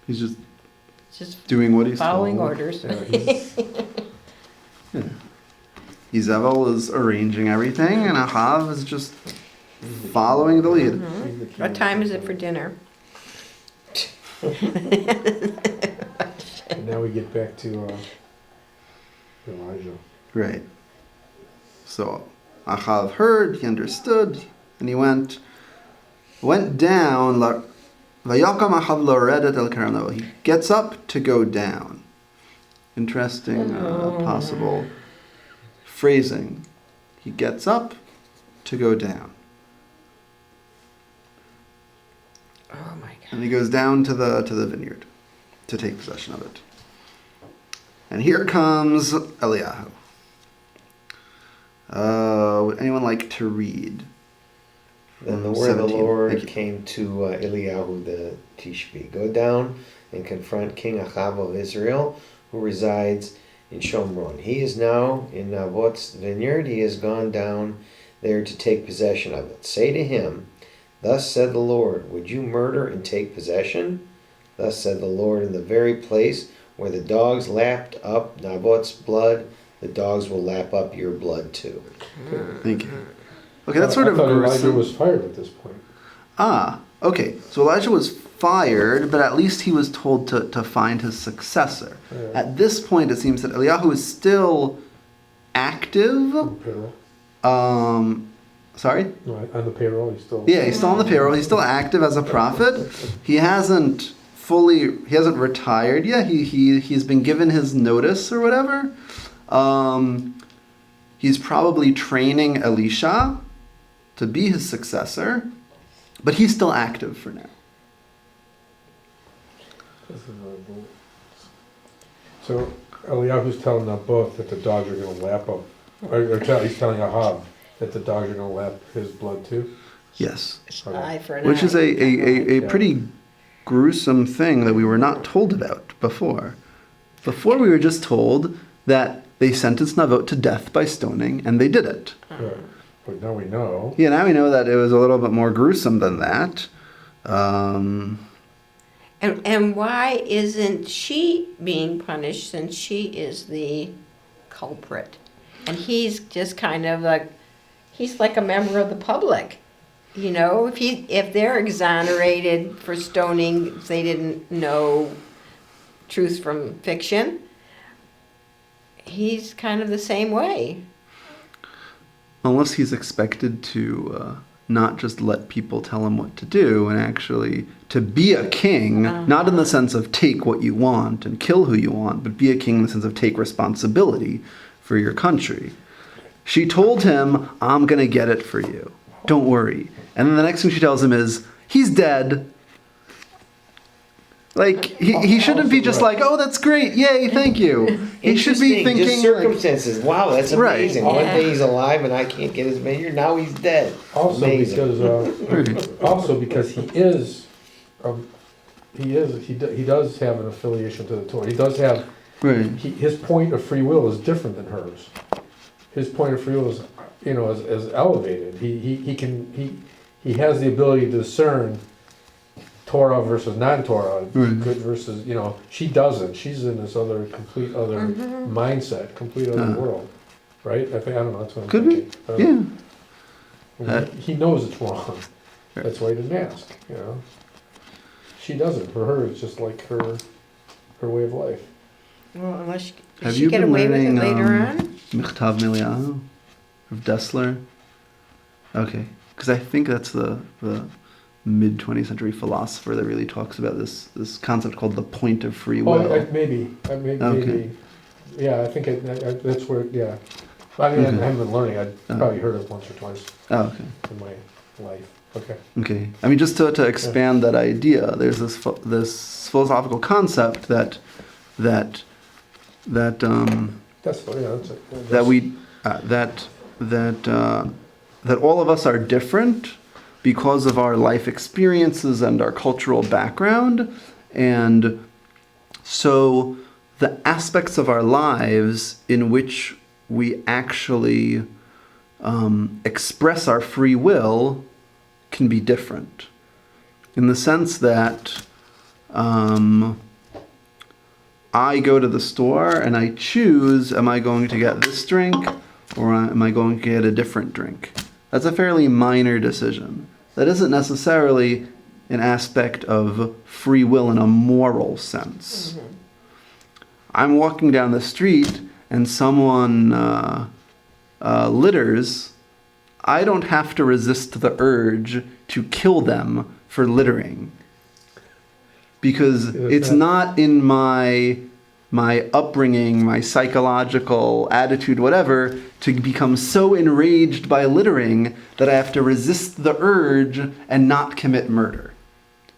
He's just Just doing what he's following told. orders. Yeah, he's- Yeah. Izabel is arranging everything, and Ahab is just following the lead. he's the king. What time is it for dinner? And now we get back to Elijah. Right. So Ahab heard, he understood, and he went down. Vayakam Ahab loredet el Karmel. He gets up to go down. Interesting possible phrasing. He gets up to go down. Oh my God. And he goes down to the vineyard to take possession of it. And here comes Eliyahu. Would anyone like to read? Then the from word of the 17? Lord Thank you. came to Eliyahu the Tishbi. Go down and confront King Ahab of Israel, who resides in Shomron. He is now in Naboth's vineyard. He has gone down there to take possession of it. Say to him, Thus said the Lord, would you murder and take possession? Thus said the Lord, in the very place where the dogs lapped up Naboth's blood, the dogs will lap up your blood too. Thank you. Okay, that's sort I of thought Elijah gruesome. was fired at this point. Okay. So Elijah was fired, but at least he was told to find his successor. Yeah. At this point, it seems that Eliyahu is still active. On the payroll. Sorry? No, on the payroll, he's still. Yeah, he's still on the payroll. He's still active as a prophet. He hasn't retired yet. He's been given his notice or whatever. He's probably training Elisha to be his successor, but he's still active for now. This is not bull. So Eliyahu's telling them both that the dogs are going to lap up, he's telling Ahab that the dogs are going to lap his blood too. Yes. Eye for an Which is eye. a Yeah. pretty gruesome thing that we were not told about before. Before we were just told that they sentenced Navot to death by stoning, and they did it. Right. But now we know. Yeah, now we know that it was a little bit more gruesome than that. And why isn't she being punished since she is the culprit? And he's just kind of like, he's like a member of the public. You know, if they're exonerated for stoning, if they didn't know truth from fiction, he's kind of the same way. Unless he's expected to not just let people tell him what to do, and actually to be a king, not in the sense of take what you want and kill who you want, but be a king in the sense of take responsibility for your country. She told him, I'm going to get it for you. Don't worry. And then the next thing she tells him is, he's dead. Like, he shouldn't be just like, oh, that's great, yay, thank you. He should be Interesting, thinking, just circumstances. Wow, that's Right. amazing. One day he's alive and I can't get his measure. Now he's dead. Also Amazing. because he does have an affiliation to the Torah. He does have right. his point of free will is different than hers. His point of free will is, is elevated. He has the ability to discern Torah versus non-Torah, good versus, she doesn't. She's in this complete other mindset, complete other world, right? I don't know. That's what I'm Could thinking. be, yeah. I mean, he knows it's wrong. That's why he didn't ask. She doesn't. For her, it's just like her way of life. Well, unless Have she you get been away with it learning later on? Michtav Miliahu of Dessler? Okay, because I think that's the mid-20th century philosopher that really talks about this concept called the point of free will. Maybe. Okay. Yeah, I think that's where. Yeah, I mean, Okay. I haven't been learning. I've probably heard it once or twice Oh, okay. in my life. Okay. Okay. I mean, just to expand that idea, there's this philosophical concept that That's that's it. that all of us are different because of our life experiences and our cultural background, and so the aspects of our lives in which we actually express our free will can be different, in the sense that I go to the store and I choose, am I going to get this drink or am I going to get a different drink? That's a fairly minor decision. That isn't necessarily an aspect of free will in a moral sense. Mm-hmm. I'm walking down the street and someone litters. I don't have to resist the urge to kill them for littering, because it's not in my upbringing, my psychological attitude, whatever, to become so enraged by littering that I have to resist the urge and not commit murder.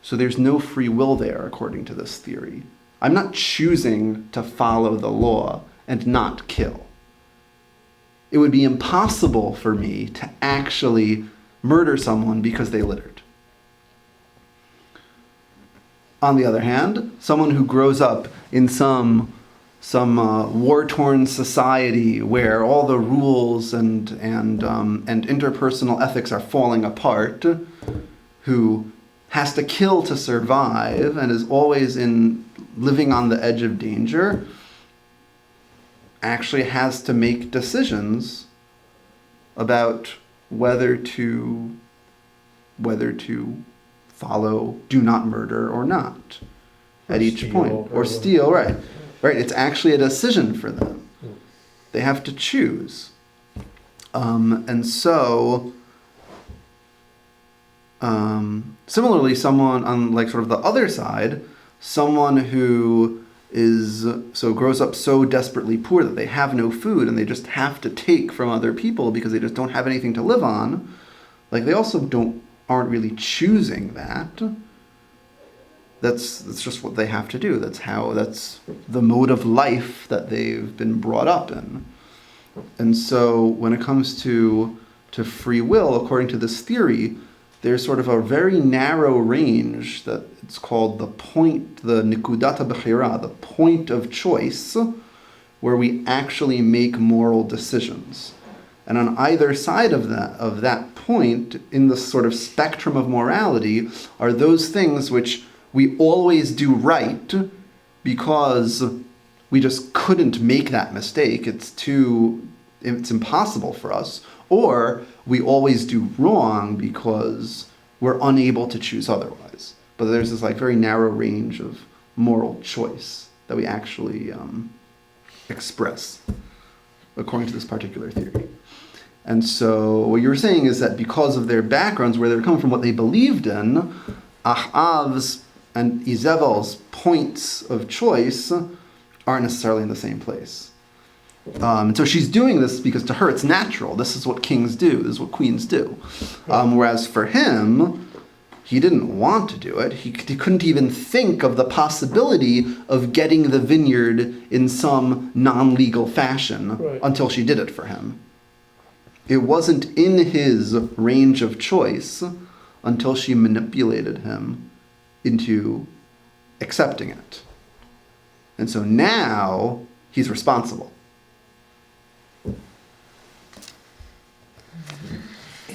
So there's no free will there, according to this theory. I'm not choosing to follow the law and not kill. It would be impossible for me to actually murder someone because they littered. On the other hand, someone who grows up in some war-torn society where all the rules and interpersonal ethics are falling apart, who has to kill to survive and is always living on the edge of danger, actually has to make decisions about whether to follow do not murder or not at each point, or steal, right. It's actually a decision for them. They have to choose. And so similarly, someone on like sort of the other side, someone who grows up so desperately poor that they have no food and they just have to take from other people because they just don't have anything to live on, like they also aren't really choosing that. that's just what they have to do. That's the mode of life that they've been brought up in. And so when it comes to free will, according to this theory, there's sort of a very narrow range that it's called the nikudata bechira, the point of choice, where we actually make moral decisions. And on either side of that point, in the sort of spectrum of morality, are those things which we always do right because we just couldn't make that mistake. It's impossible for us. Or we always do wrong because we're unable to choose otherwise. But there's this very narrow range of moral choice that we actually express according to this particular theory. And so what you were saying is that because of their backgrounds, where they're coming from, what they believed in, Ahav's and Izebel's points of choice aren't necessarily in the same place. And so she's doing this because to her it's natural. This is what kings do. This is what queens do. Whereas for him, he didn't want to do it. He couldn't even think of the possibility of getting the vineyard in some non-legal fashion until she did it for him. It wasn't in his range of choice until she manipulated him into accepting it. And so now he's responsible. And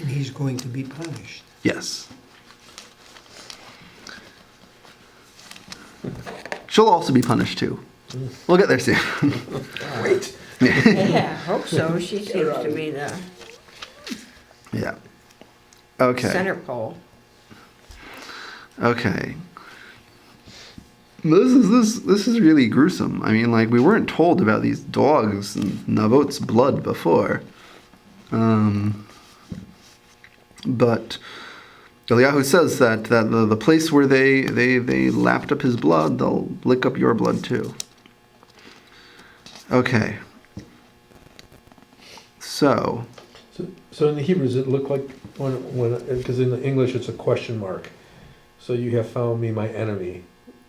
he's going to be punished. Yes. She'll also be punished too. We'll get there soon. Wait. Yeah, I hope so. She seems to be the Yeah. Okay. center pole. Okay. This is really gruesome. I mean, we weren't told about these dogs and Navot's blood before. But Eliyahu says that the place where they lapped up his blood, they'll lick up your blood too. Okay. So in the Hebrew, does it look like when because in the English it's a question mark. So you have found me my enemy.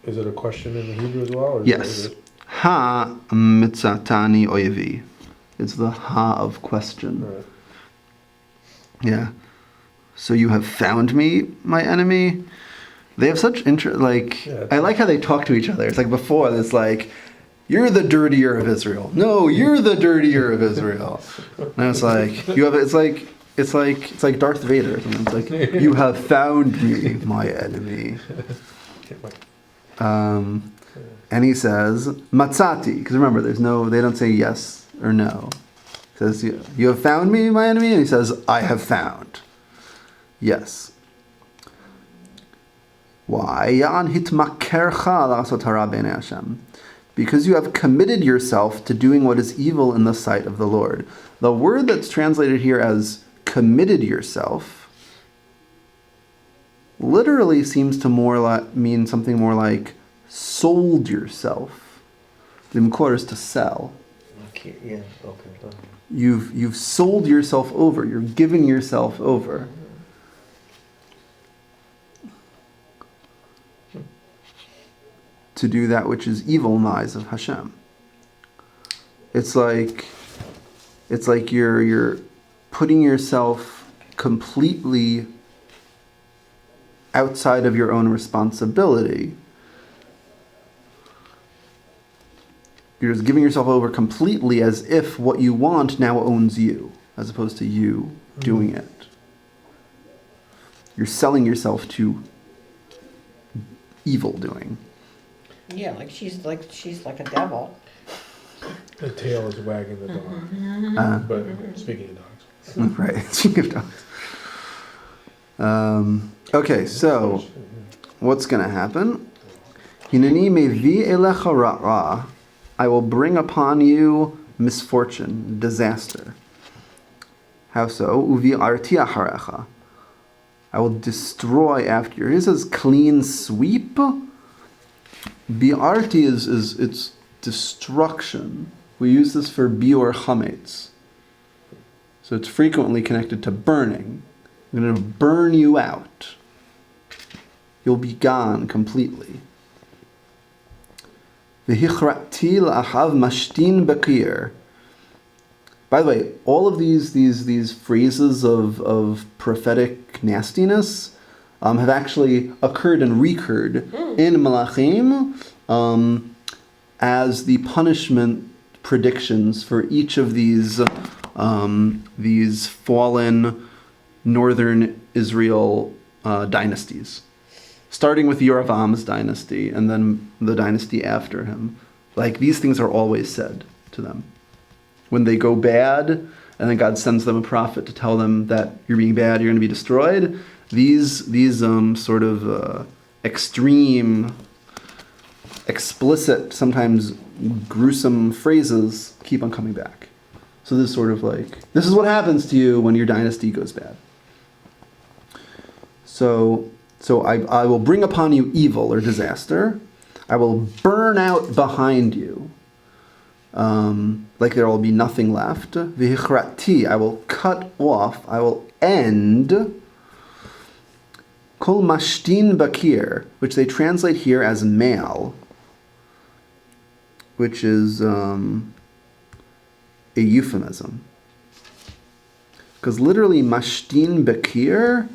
Is it a question in the Hebrew as well? Or yes. Ha mitzatani oyevi. It's the ha of question. Right. Yeah. So you have found me, my enemy. They have such I like how they talk to each other. It's before, it's you're the dirtier of Israel. No, you're the dirtier of Israel. And it's it's like Darth Vader. It's you have found me, my enemy. And he says matzati, because remember, they don't say yes or no. He says you have found me, my enemy, and he says I have found. Yes. Why? Because you have committed yourself to doing what is evil in the sight of the Lord. The word that's translated here as committed yourself literally seems to mean something more like sold yourself. Limkor is to sell. Okay, yeah, okay. You've sold yourself over. You're giving yourself over. To do that which is evil in the eyes of Hashem. It's like you're putting yourself completely outside of your own responsibility. You're just giving yourself over completely as if what you want now owns you, as opposed to you doing it. You're selling yourself to evil doing. Yeah, she's like a devil. The tail is wagging the dog. But speaking of dogs. Right, speaking of dogs. Okay, so what's going to happen? Hineni mevi elecha ra'a. I will bring upon you misfortune, disaster. How so? Uvi arti acharecha. I will destroy after you. He says clean sweep. Bi'arti is its destruction. We use this for biur chametz. So it's frequently connected to burning. I'm going to burn you out. You'll be gone completely. V'hichrati l'Ahav mashtin bakir. By the way, all of these phrases of prophetic nastiness have actually occurred and recurred in Malachim as the punishment predictions for each of these fallen northern Israel dynasties, starting with Yeroboam's dynasty and then the dynasty after him. Like, these things are always said to them. When they go bad, and then God sends them a prophet to tell them that you're being bad, you're going to be destroyed, these sort of extreme, explicit, sometimes gruesome phrases keep on coming back. So this is sort of like, this is what happens to you when your dynasty goes bad. So I will bring upon you evil or disaster. I will burn out behind you. Like there will be nothing left. V'hichrati, I will cut off, I will end. Kol mashtin bakir, which they translate here as male, which is a euphemism. Because literally mashtin bakir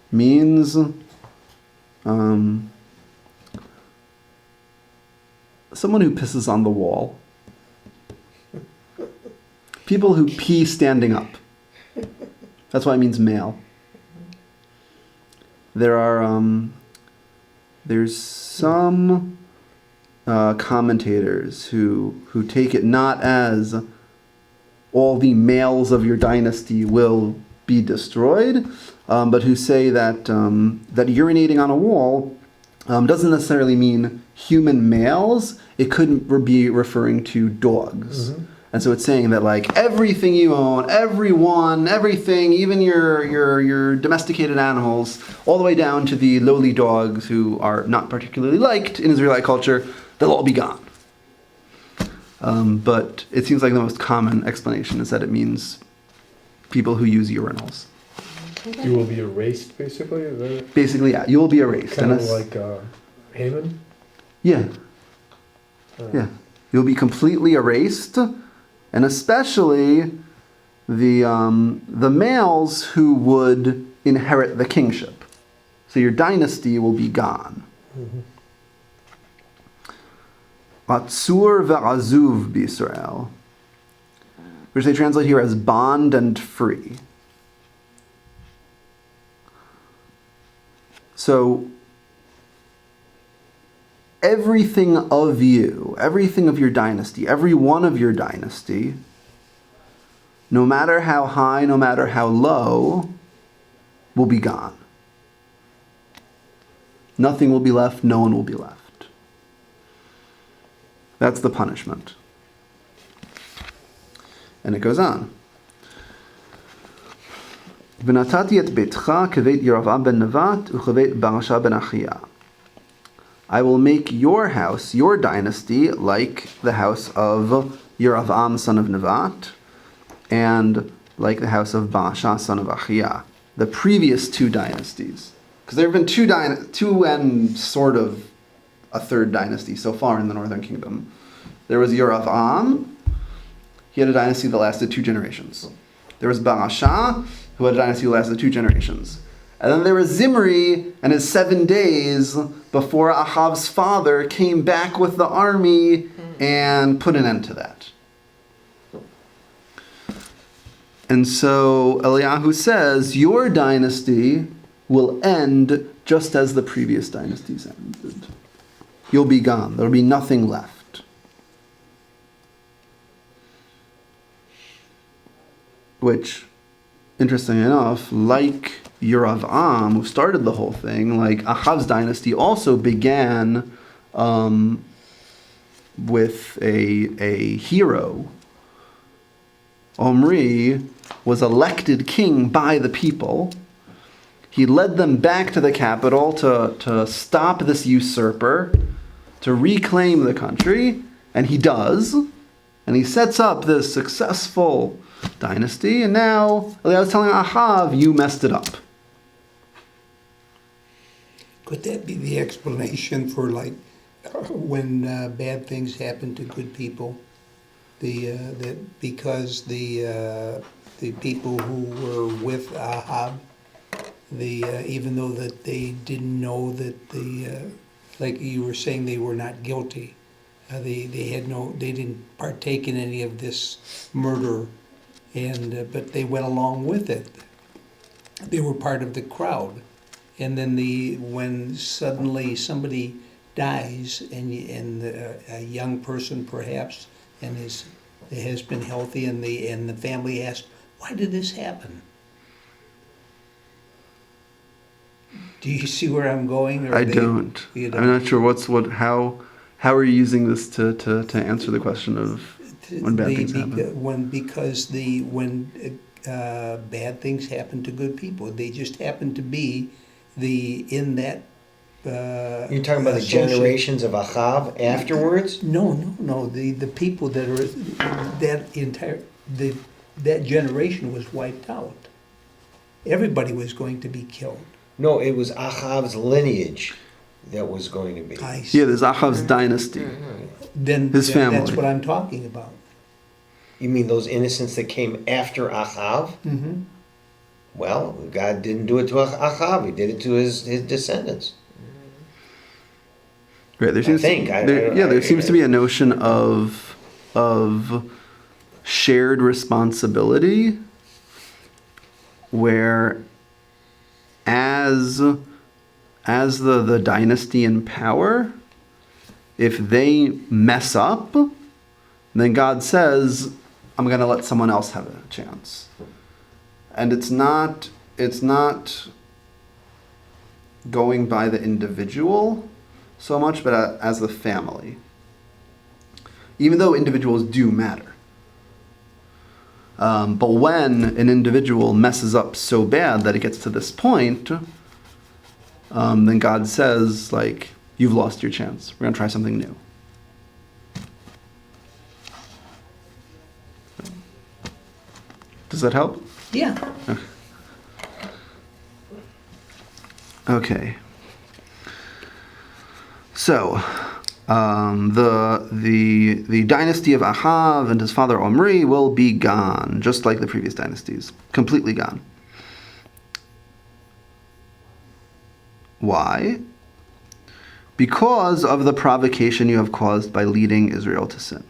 means someone who pisses on the wall. People who pee standing up. That's why it means male. There's some commentators who take it not as all the males of your dynasty will be destroyed, but who say that urinating on a wall doesn't necessarily mean human males. It could be referring to dogs. Mm-hmm. And so it's saying that like everything you own, everyone, everything, even your domesticated animals, all the way down to the lowly dogs who are not particularly liked in Israelite culture, they'll all be gone. But it seems like the most common explanation is that it means people who use urinals. You will be erased, basically? Is that basically, yeah, you will be erased. kind of like Haman? Yeah. Yeah. You'll be completely erased. And especially the males who would inherit the kingship. So your dynasty will be gone. Atzur ve'azuv b'Yisrael, which they translate here as bond and free. So everything of you, everything of your dynasty, every one of your dynasty, no matter how high, no matter how low, will be gone. Nothing will be left, no one will be left. That's the punishment. And it goes on. V'natati et beitcha keveit Yerovam ben Nevat ucheveit Baasha ben Achia. I will make your house, your dynasty, like the house of Yerovam, son of Nevat, and like the house of Baasha, son of Achia, the previous two dynasties. Because there have been two and sort of a third dynasty so far in the northern kingdom. There was Yerovam. He had a dynasty that lasted 2 generations. There was Baasha, who had a dynasty that lasted 2 generations. And then there was Zimri and his 7 days before Ahab's father came back with the army and put an end to that. And so Eliyahu says, your dynasty will end just as the previous dynasties ended. You'll be gone. There'll be nothing left. Which, interestingly enough, like Yerovam, who started the whole thing, like Ahab's dynasty also began with a hero. Omri was elected king by the people. He led them back to the capital to stop this usurper, to reclaim the country, and he does. And he sets up this successful dynasty, and now Eliyahu is telling Ahab, you messed it up. Could that be the explanation for like when bad things happen to good people? That because the people who were with Ahab, even though that they didn't know that like you were saying, they were not guilty. They didn't partake in any of this murder, but they went along with it. They were part of the crowd, and then when suddenly somebody dies, and a young person perhaps, and has been healthy, and the family asks, "Why did this happen?" Do you see where I'm going? Or I don't. You I'm not sure how are you using this to answer the question of when bad things happen? When bad things happen to good people, they just happen to be in that. You're talking about the associate- generations of Ahab afterwards? No. The people that are that generation was wiped out. Everybody was going to be killed. No, it was Ahab's lineage that was going to be. I see. Yeah, there's Ahab's dynasty. Then His family. That's what I'm talking about. You mean those innocents that came after Ahab? Mm-hmm. Well, God didn't do it to Ahab. He did it to his descendants. Right. There seems there seems to be a notion of shared responsibility where as the dynasty in power, if they mess up, then God says, I'm going to let someone else have a chance. And it's not going by the individual so much, but as the family. Even though individuals do matter. But when an individual messes up so bad that it gets to this point, then God says, like, you've lost your chance. We're going to try something new. Does that help? Yeah. Okay. So, the dynasty of Ahab and his father Omri will be gone, just like the previous dynasties, completely gone. Why? Because of the provocation you have caused by leading Israel to sin.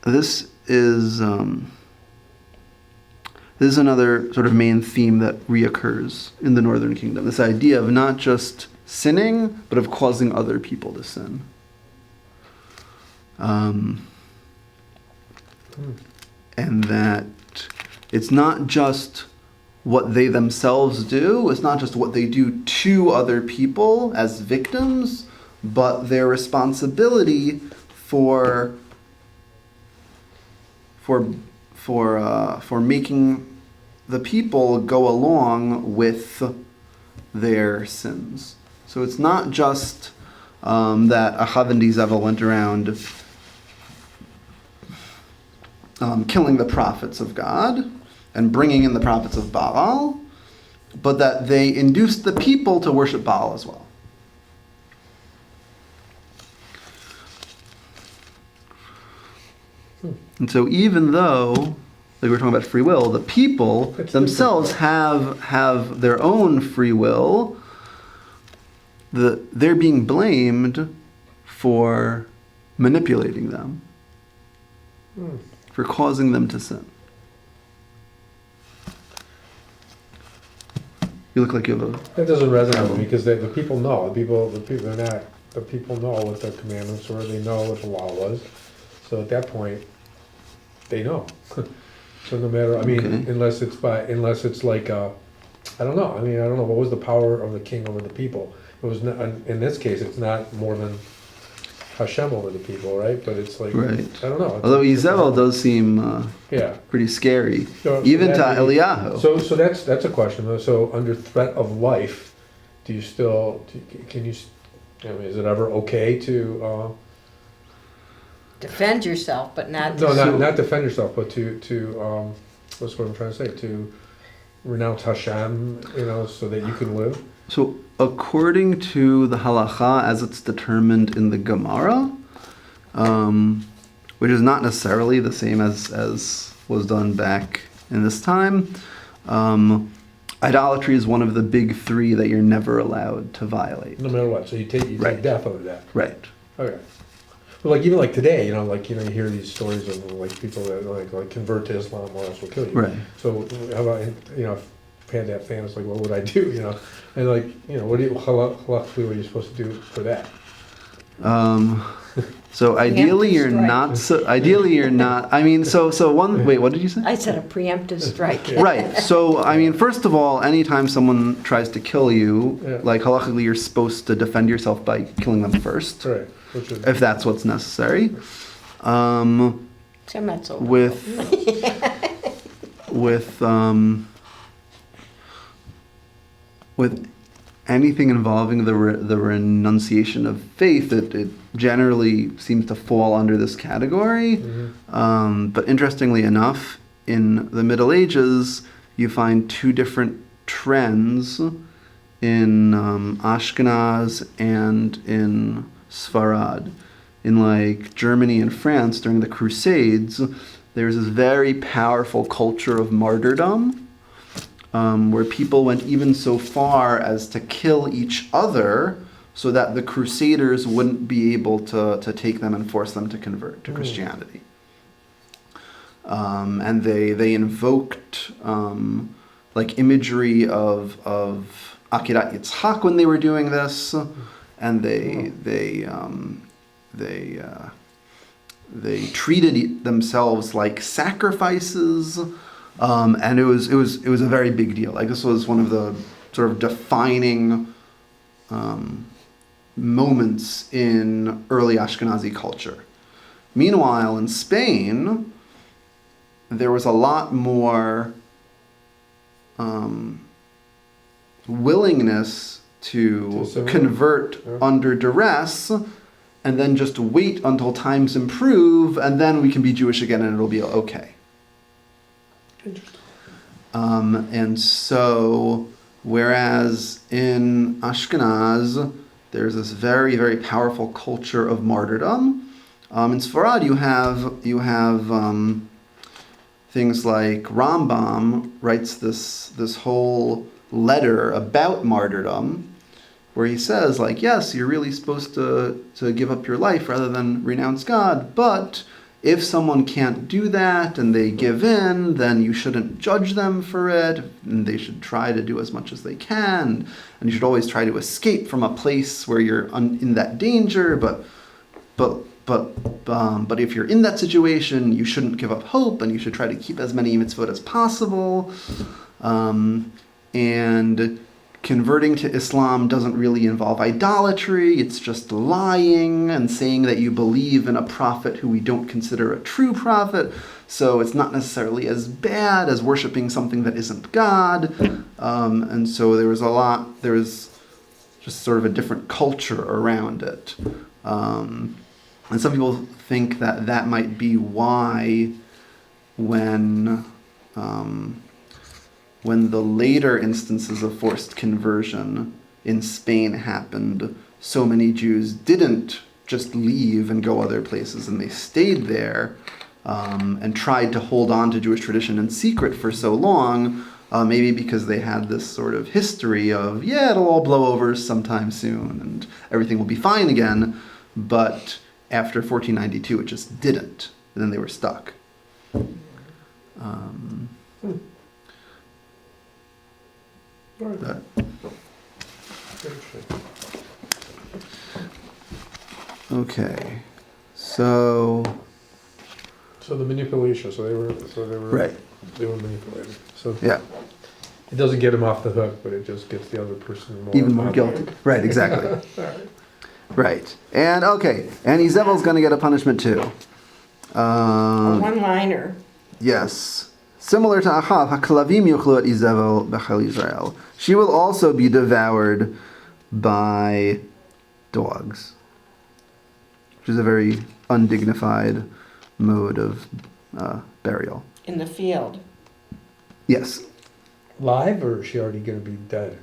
This is another sort of main theme that reoccurs in the Northern Kingdom. This idea of not just sinning, but of causing other people to sin. And that it's not just what they themselves do, it's not just what they do to other people as victims, but their responsibility for making the people go along with their sins. So it's not just that Ahab and Jezebel went around killing the prophets of God and bringing in the prophets of Baal, but that they induced the people to worship Baal as well. And so even though, like we're talking about free will, the people themselves have their own free will, they're being blamed for manipulating them, for causing them to sin. You look like you have a... That doesn't resonate with me because the people know. The people know what the commandments were. They know what the law was. So at that point, they know. So no matter, I mean, Okay. unless it's like, I don't know. I mean, I don't know. What was the power of the king over the people? It was not, in this case, it's not more than Hashem over the people, right? But it's like, Right. I don't know. Although Jezebel does seem yeah. pretty scary, So even to that- Eliyahu. So that's a question though. So under threat of life, can you? I mean, is it ever okay to? Defend yourself, but not. No, not defend yourself, but to what's what I'm trying to say? To renounce Hashem, so that you can live? So according to the halacha as it's determined in the Gemara, which is not necessarily the same as was done back in this time, idolatry is one of the big three that you're never allowed to violate. No matter what. So you take Right. death over that. Right. Okay. But even today, you hear these stories of people that like convert to Islam or else will kill you. Right. So how about if I had that fan, it's what would I do? And what do you halachically what are you supposed to do for that? So ideally you're strike. not. Ideally you're not. I mean, so one. Wait, what did you say? I said a preemptive strike. Right. So, I mean, first of all, anytime someone tries to kill you, Yeah. halachically, you're supposed to defend yourself by killing them first, Right. Which is, if that's what's necessary. So that's all. With anything involving the renunciation of faith, it generally seems to fall under this category. But interestingly enough, in the Middle Ages, you find two different trends in Ashkenaz and in Sfarad. In Germany and France during the Crusades, there's this very powerful culture of martyrdom, where people went even so far as to kill each other so that the Crusaders wouldn't be able to take them and force them to convert to Christianity. And they invoked imagery of Akirat Yitzhak when they were doing this, and they treated themselves like sacrifices. And it was a very big deal. This was one of the sort of defining moments in early Ashkenazi culture. Meanwhile, in Spain, there was a lot more willingness to convert under duress, and then just wait until times improve, and then we can be Jewish again, and it'll be okay. And so, whereas in Ashkenaz, there's this very, very powerful culture of martyrdom, in Sfarad you have things like Rambam writes this whole letter about martyrdom, where he says, yes, you're really supposed to give up your life rather than renounce God, but if someone can't do that and they give in, then you shouldn't judge them for it, and they should try to do as much as they can, and you should always try to escape from a place where you're in that danger, but if you're in that situation, you shouldn't give up hope, and you should try to keep as many mitzvot as possible. And converting to Islam doesn't really involve idolatry. It's just lying and saying that you believe in a prophet who we don't consider a true prophet. So it's not necessarily as bad as worshiping something that isn't God. And so there was just sort of a different culture around it. And some people think that might be why when the later instances of forced conversion in Spain happened, so many Jews didn't just leave and go other places, and they stayed there and tried to hold on to Jewish tradition in secret for so long, maybe because they had this sort of history of, it'll all blow over sometime soon and everything will be fine again, but after 1492 it just didn't, and then they were stuck. But, okay, so the manipulation. So they were right. They were manipulated. So Yeah, it doesn't get them off the hook, but it just gets the other person even more guilty. Right, exactly. Right, and Izebel's going to get a punishment too. A one-liner. Yes. Similar to Ahab, HaKlavim yuchlu et Izebel b'chel Yisrael. She will also be devoured by dogs, which is a very undignified mode of burial. In the field. Yes. live, or is she already going to be dead?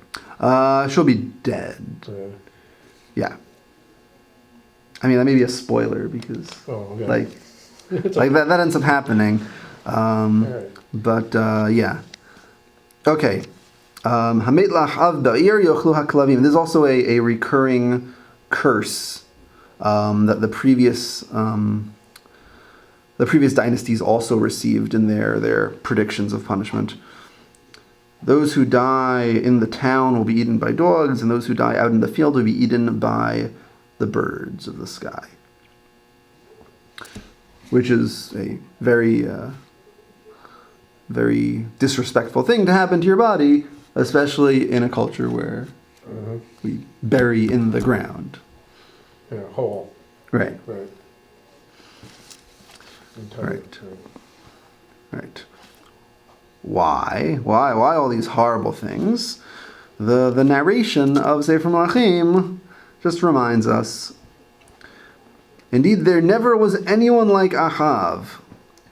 She'll be dead. Yeah. I mean, that may be a spoiler because, Okay. like, It's like that ends up happening. Alright. But yeah. Okay. Hametlach av ba'ir yochlu haklavim. There's also a recurring curse that the previous dynasties also received in their predictions of punishment. Those who die in the town will be eaten by dogs, and those who die out in the field will be eaten by the birds of the sky. Which is a very, very disrespectful thing to happen to your body, especially in a culture where we bury in the ground. Yeah, whole. Right. Right. Right. Right. Why all these horrible things? The narration of Sefer Malachim just reminds us, indeed, there never was anyone like Ahab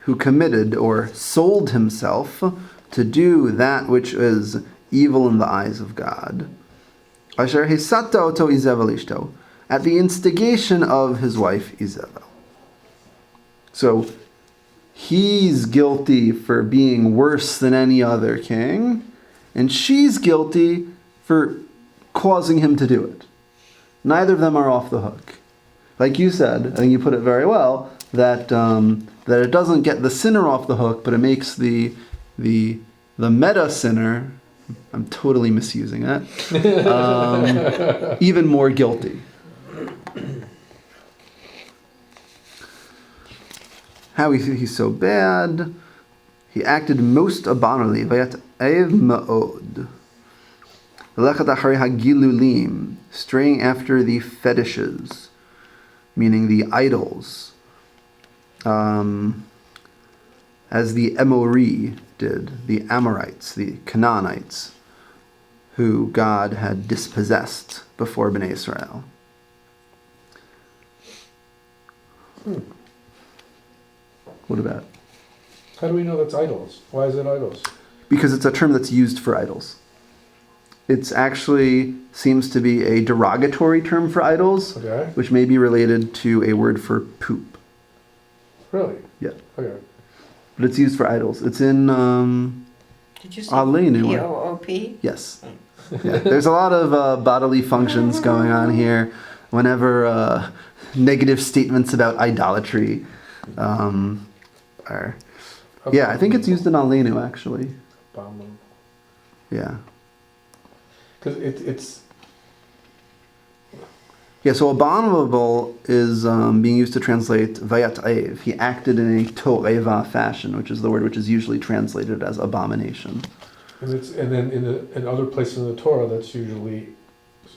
who committed or sold himself to do that which is evil in the eyes of God. Asher hisatta oto Izebel ishto, at the instigation of his wife Izebel. So he's guilty for being worse than any other king, and she's guilty for causing him to do it. Neither of them are off the hook. Like you said, I think you put it very well, that that it doesn't get the sinner off the hook, but it makes the meta sinner, I'm totally misusing it, even more guilty. How he's so bad. He acted most abominably. Vayat ev ma'od. Lechat achari hagilulim, straying after the fetishes, meaning the idols, as the Emori did, the Amorites, the Canaanites, who God had dispossessed before Bnei Israel. What about? How do we know that's idols? Why is it idols? Because it's a term that's used for idols. It's actually seems to be a derogatory term for idols, Okay. which may be related to a word for poop. Really? Yeah. Okay. But it's used for idols. It's in Did you say Aleinu. P-O-O-P? Yes. Yeah. There's a lot of bodily functions going on here. Whenever negative statements about idolatry are... Yeah, I think it's used in Aleinu, actually. Abominable. Yeah. Because it's Yeah, so abominable is being used to translate vayat ev. He acted in a to'eva fashion, which is the word which is usually translated as abomination. and then in other places in the Torah, that's usually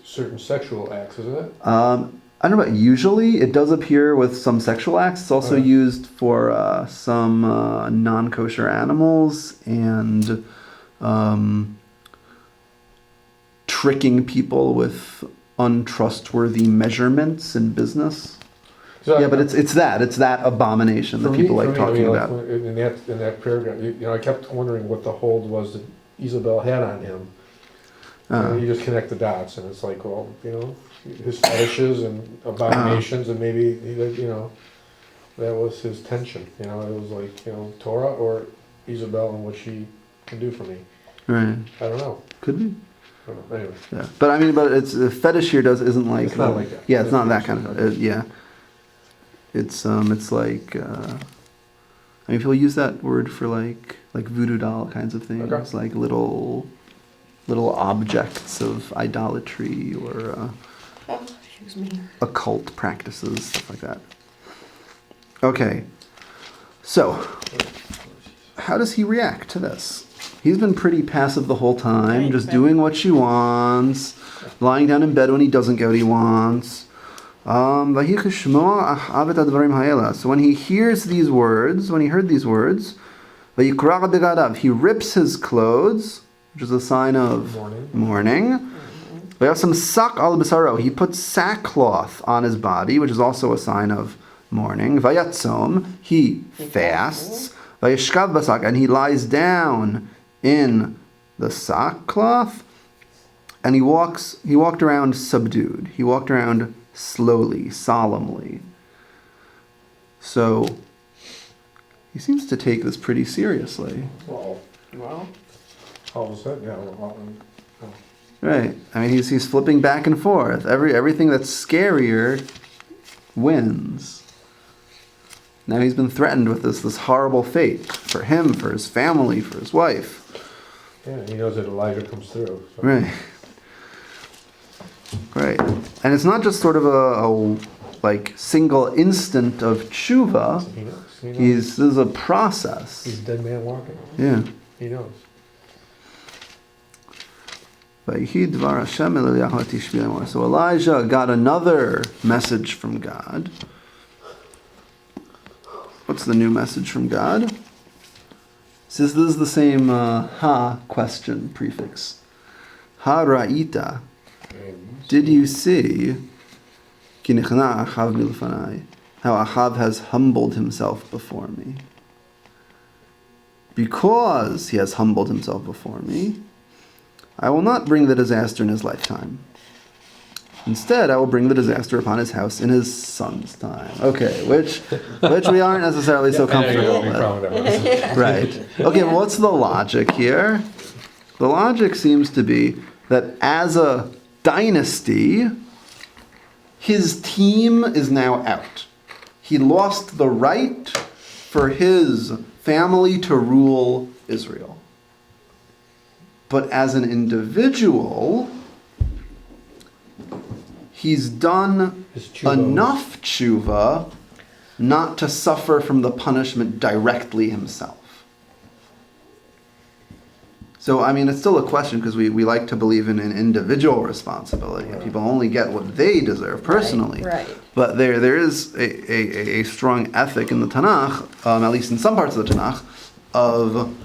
certain sexual acts, isn't it? I don't know about usually. It does appear with some sexual acts. It's also used for some non-kosher animals and tricking people with untrustworthy measurements in business. So Yeah, but it's that abomination that people like talking about. In that paragraph, I kept wondering what the hold was that Isabel had on him. And you just connect the dots, and it's like, well, his fetishes and abominations, and maybe that was his tension. It was like Torah or Isabel and what she can do for me. Right. I don't know. Could be. I don't know. Anyway, Yeah. But I mean, it's the fetish here isn't like It's not like that. Yeah, it's not that kind of yeah. It's like I mean, people use that word for like voodoo doll kinds of things, Okay. like little objects of idolatry or Excuse me. occult practices, stuff like that. Okay, so how does he react to this? He's been pretty passive the whole time, Right, just right. doing what she wants, lying down in bed when he doesn't get what he wants. So when he hears these words, when he heard these words, he rips his clothes, which is a sign of mourning. He puts sackcloth on his body, which is also a sign of mourning. He fasts. And he lies down in the sackcloth, and he walked around subdued. He walked around slowly, solemnly. So he seems to take this pretty seriously. Well, Well, all of a sudden, yeah. Right. I mean, he's flipping back and forth. Everything that's scarier wins. Now he's been threatened with this horrible fate for him, for his family, for his wife. Yeah, he knows that Elijah comes through. So. Right. Right. And it's not just sort of a like single instant of tshuva. He knows. This is a process. He's a dead man walking. Yeah. He knows. So Elijah got another message from God. What's the new message from God? It says this is the same ha question prefix. Ha ra'ita. Did you see how Ahab has humbled himself before me? Because he has humbled himself before me, I will not bring the disaster in his lifetime. Instead, I will bring the disaster upon his house in his son's time. Okay, which we aren't necessarily so comfortable with. Right. Okay, well, what's the logic here? The logic seems to be that as a dynasty, his team is now out. He lost the right for his family to rule Israel. But as an individual, he's done enough tshuva not to suffer from the punishment directly himself. So, I mean, it's still a question because we like to believe in an individual responsibility. People only get what they deserve personally. Right. But there is a strong ethic in the Tanakh, at least in some parts of the Tanakh, of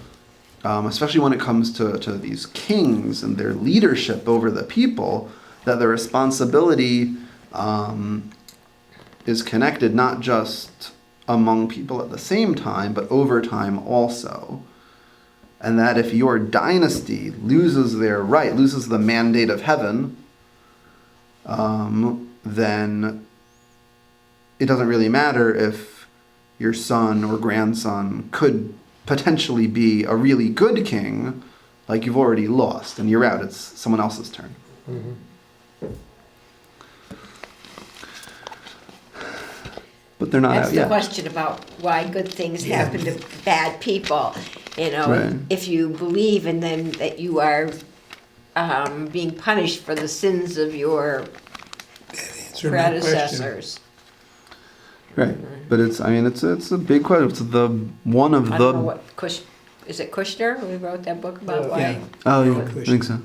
especially when it comes to these kings and their leadership over the people, that the responsibility is connected not just among people at the same time, but over time also. And that if your dynasty loses their right, loses the mandate of heaven, then it doesn't really matter if your son or grandson could potentially be a really good king, like you've already lost and you're out. It's someone else's turn. Mm-hmm. But they're not that's out the yet. question about why good things happen to bad people. You know, Right. if you believe in them that you are being punished for the sins of your Answer my question. predecessors. Right. But it's a big question. It's one of I the. don't know what is it Kushner who wrote that book about why? Yeah. Oh, yeah, I Question. think so.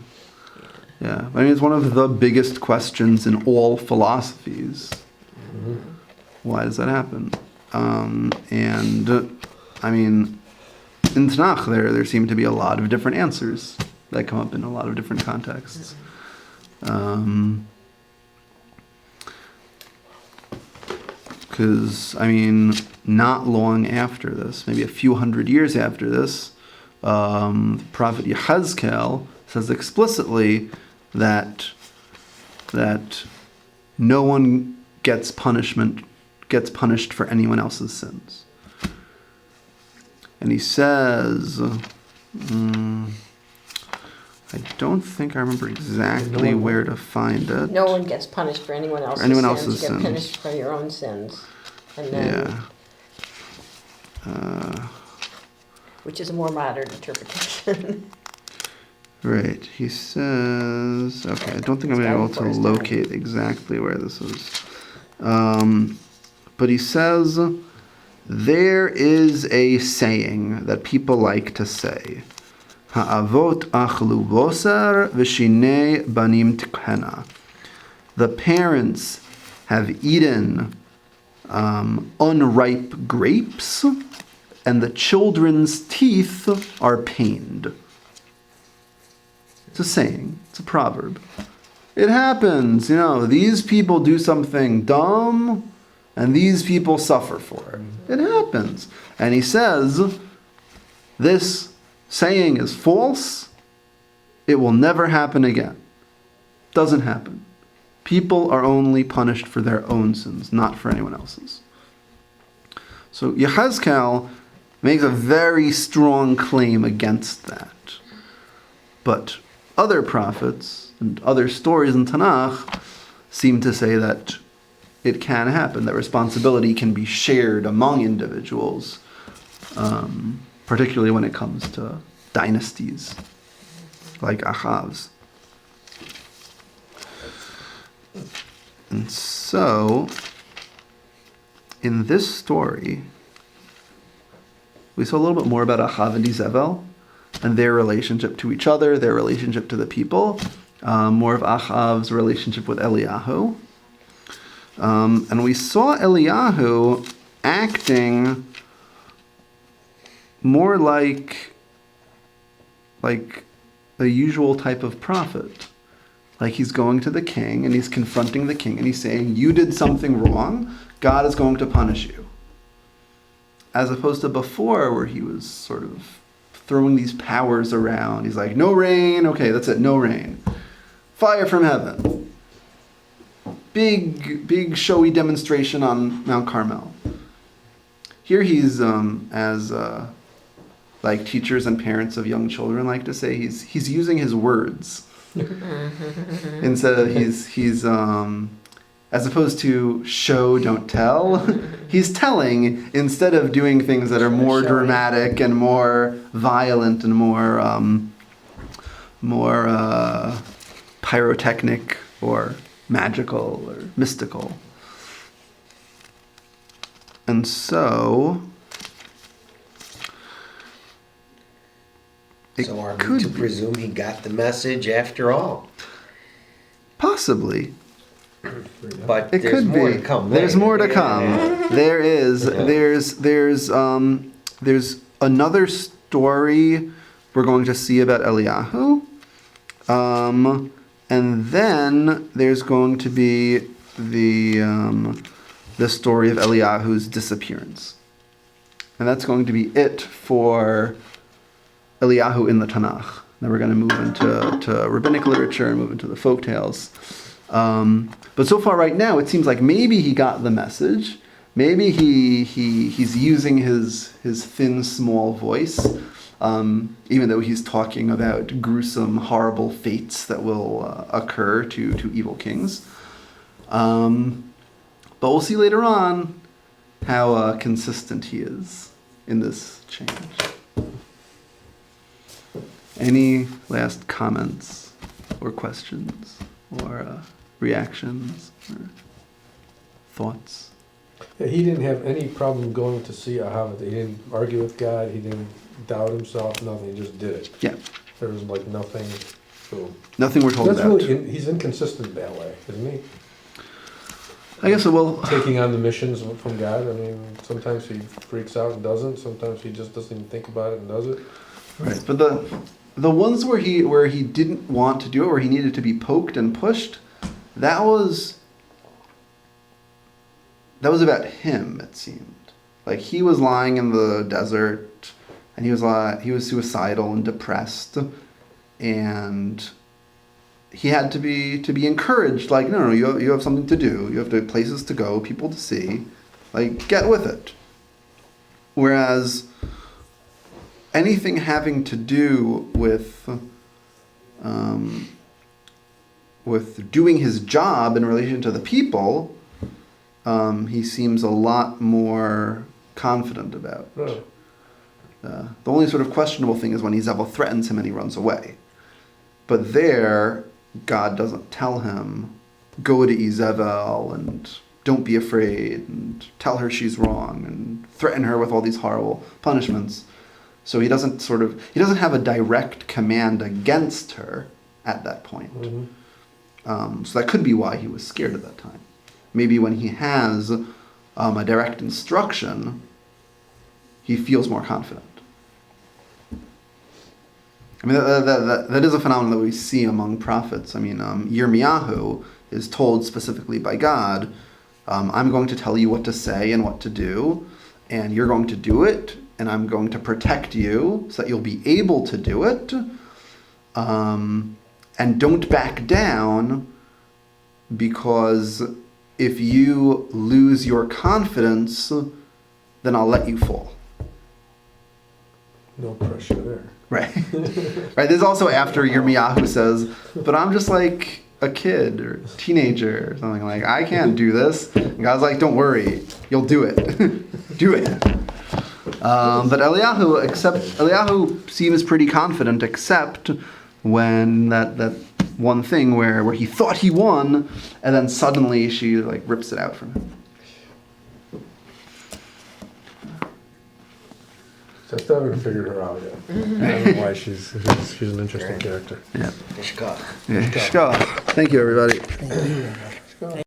Yeah. I mean, it's one of the biggest questions in all philosophies. Mm-hmm. Why does that happen? And I mean, in Tanakh, there seem to be a lot of different answers that come up in a lot of different contexts. Because, I mean, not long after this, maybe a few hundred years after this, the prophet Yehezkel says explicitly that no one gets punished for anyone else's sins. And he says, I don't think I remember exactly where to find it. No one gets punished for anyone else's sins. You get punished for your own sins. And then, which is a more modern interpretation. Right. He says, okay, I don't think I'm able to locate exactly where this is. But he says, there is a saying that people like to say, Ha'avot achlu boser v'shinei banim tikhena. The parents have eaten unripe grapes, and the children's teeth are pained. It's a saying. It's a proverb. It happens, these people do something dumb, and these people suffer for it. It happens. And he says, this saying is false, it will never happen again. Doesn't happen. People are only punished for their own sins, not for anyone else's. So Yechezkel makes a very strong claim against that. But other prophets and other stories in Tanakh seem to say that it can happen, that responsibility can be shared among individuals, particularly when it comes to dynasties like Ahab's. And so, in this story, we saw a little bit more about Ahab and Izebel and their relationship to each other, their relationship to the people, more of Ahab's relationship with Eliyahu. And we saw Eliyahu acting more like a usual type of prophet. Like he's going to the king and he's confronting the king and he's saying, you did something wrong, God is going to punish you. As opposed to before where he was sort of throwing these powers around. He's like, no rain, okay, that's it, no rain. Fire from heaven. Big showy demonstration on Mount Carmel. Here he's, as like teachers and parents of young children like to say, he's using his words. Instead of he's as opposed to show, don't tell, he's telling instead of doing things that are more dramatic and more violent and more pyrotechnic or magical or mystical. And so So are we to presume he got the message after all? Possibly. But It there's could more be. to come There's later. more to come. Yeah. There is. Yeah. There's another story we're going to see about Eliyahu. And then there's going to be the story of Eliyahu's disappearance. And that's going to be it for Eliyahu in the Tanakh. Then we're going to move into rabbinic literature and move into the folk tales. But so far right now, it seems like maybe he got the message. Maybe he's using his thin, small voice, even though he's talking about gruesome, horrible fates that will occur to evil kings. But we'll see later on how consistent he is in this change. Any last comments or questions or reactions or thoughts? Yeah, he didn't have any problem going to see Ahab. He didn't argue with God. He didn't doubt himself. Nothing. He just did it. Yeah. There was like nothing. So Nothing we're told that's about. really he's inconsistent that way, isn't he? I guess it will. Taking on the missions from God. I mean, sometimes he freaks out and doesn't. Sometimes he just doesn't even think about it and does it. Right, but the ones where he didn't want to do it, where he needed to be poked and pushed, that was about him. It seemed like he was lying in the desert, and he was suicidal and depressed, and he had to be encouraged. Like, no, you have something to do. You have places to go, people to see. Like, get with it. Whereas anything having to do with doing his job in relation to the people, he seems a lot more confident about. Really? The only sort of questionable thing is when Izebel threatens him and he runs away. But there, God doesn't tell him, go to Izebel and don't be afraid and tell her she's wrong and threaten her with all these horrible punishments. So he doesn't have a direct command against her at that point. Mm-hmm. So that could be why he was scared at that time. Maybe when he has a direct instruction, he feels more confident. I mean, that is a phenomenon that we see among prophets. I mean, Yirmiyahu is told specifically by God, I'm going to tell you what to say and what to do, and you're going to do it, and I'm going to protect you so that you'll be able to do it. and don't back down, because if you lose your confidence, then I'll let you fall. No pressure there. Right. Right. This is also after Yirmiyahu says, but I'm just like a kid or teenager or something, like, I can't do this. And God's like, don't worry, you'll do it. Do it. But Eliyahu seems pretty confident, except when that one thing where he thought he won, and then suddenly she like rips it out from him. So I still haven't figured her out yet. I don't know why she's an interesting character. Yeah. Ishkar. Yeah. Thank you, everybody.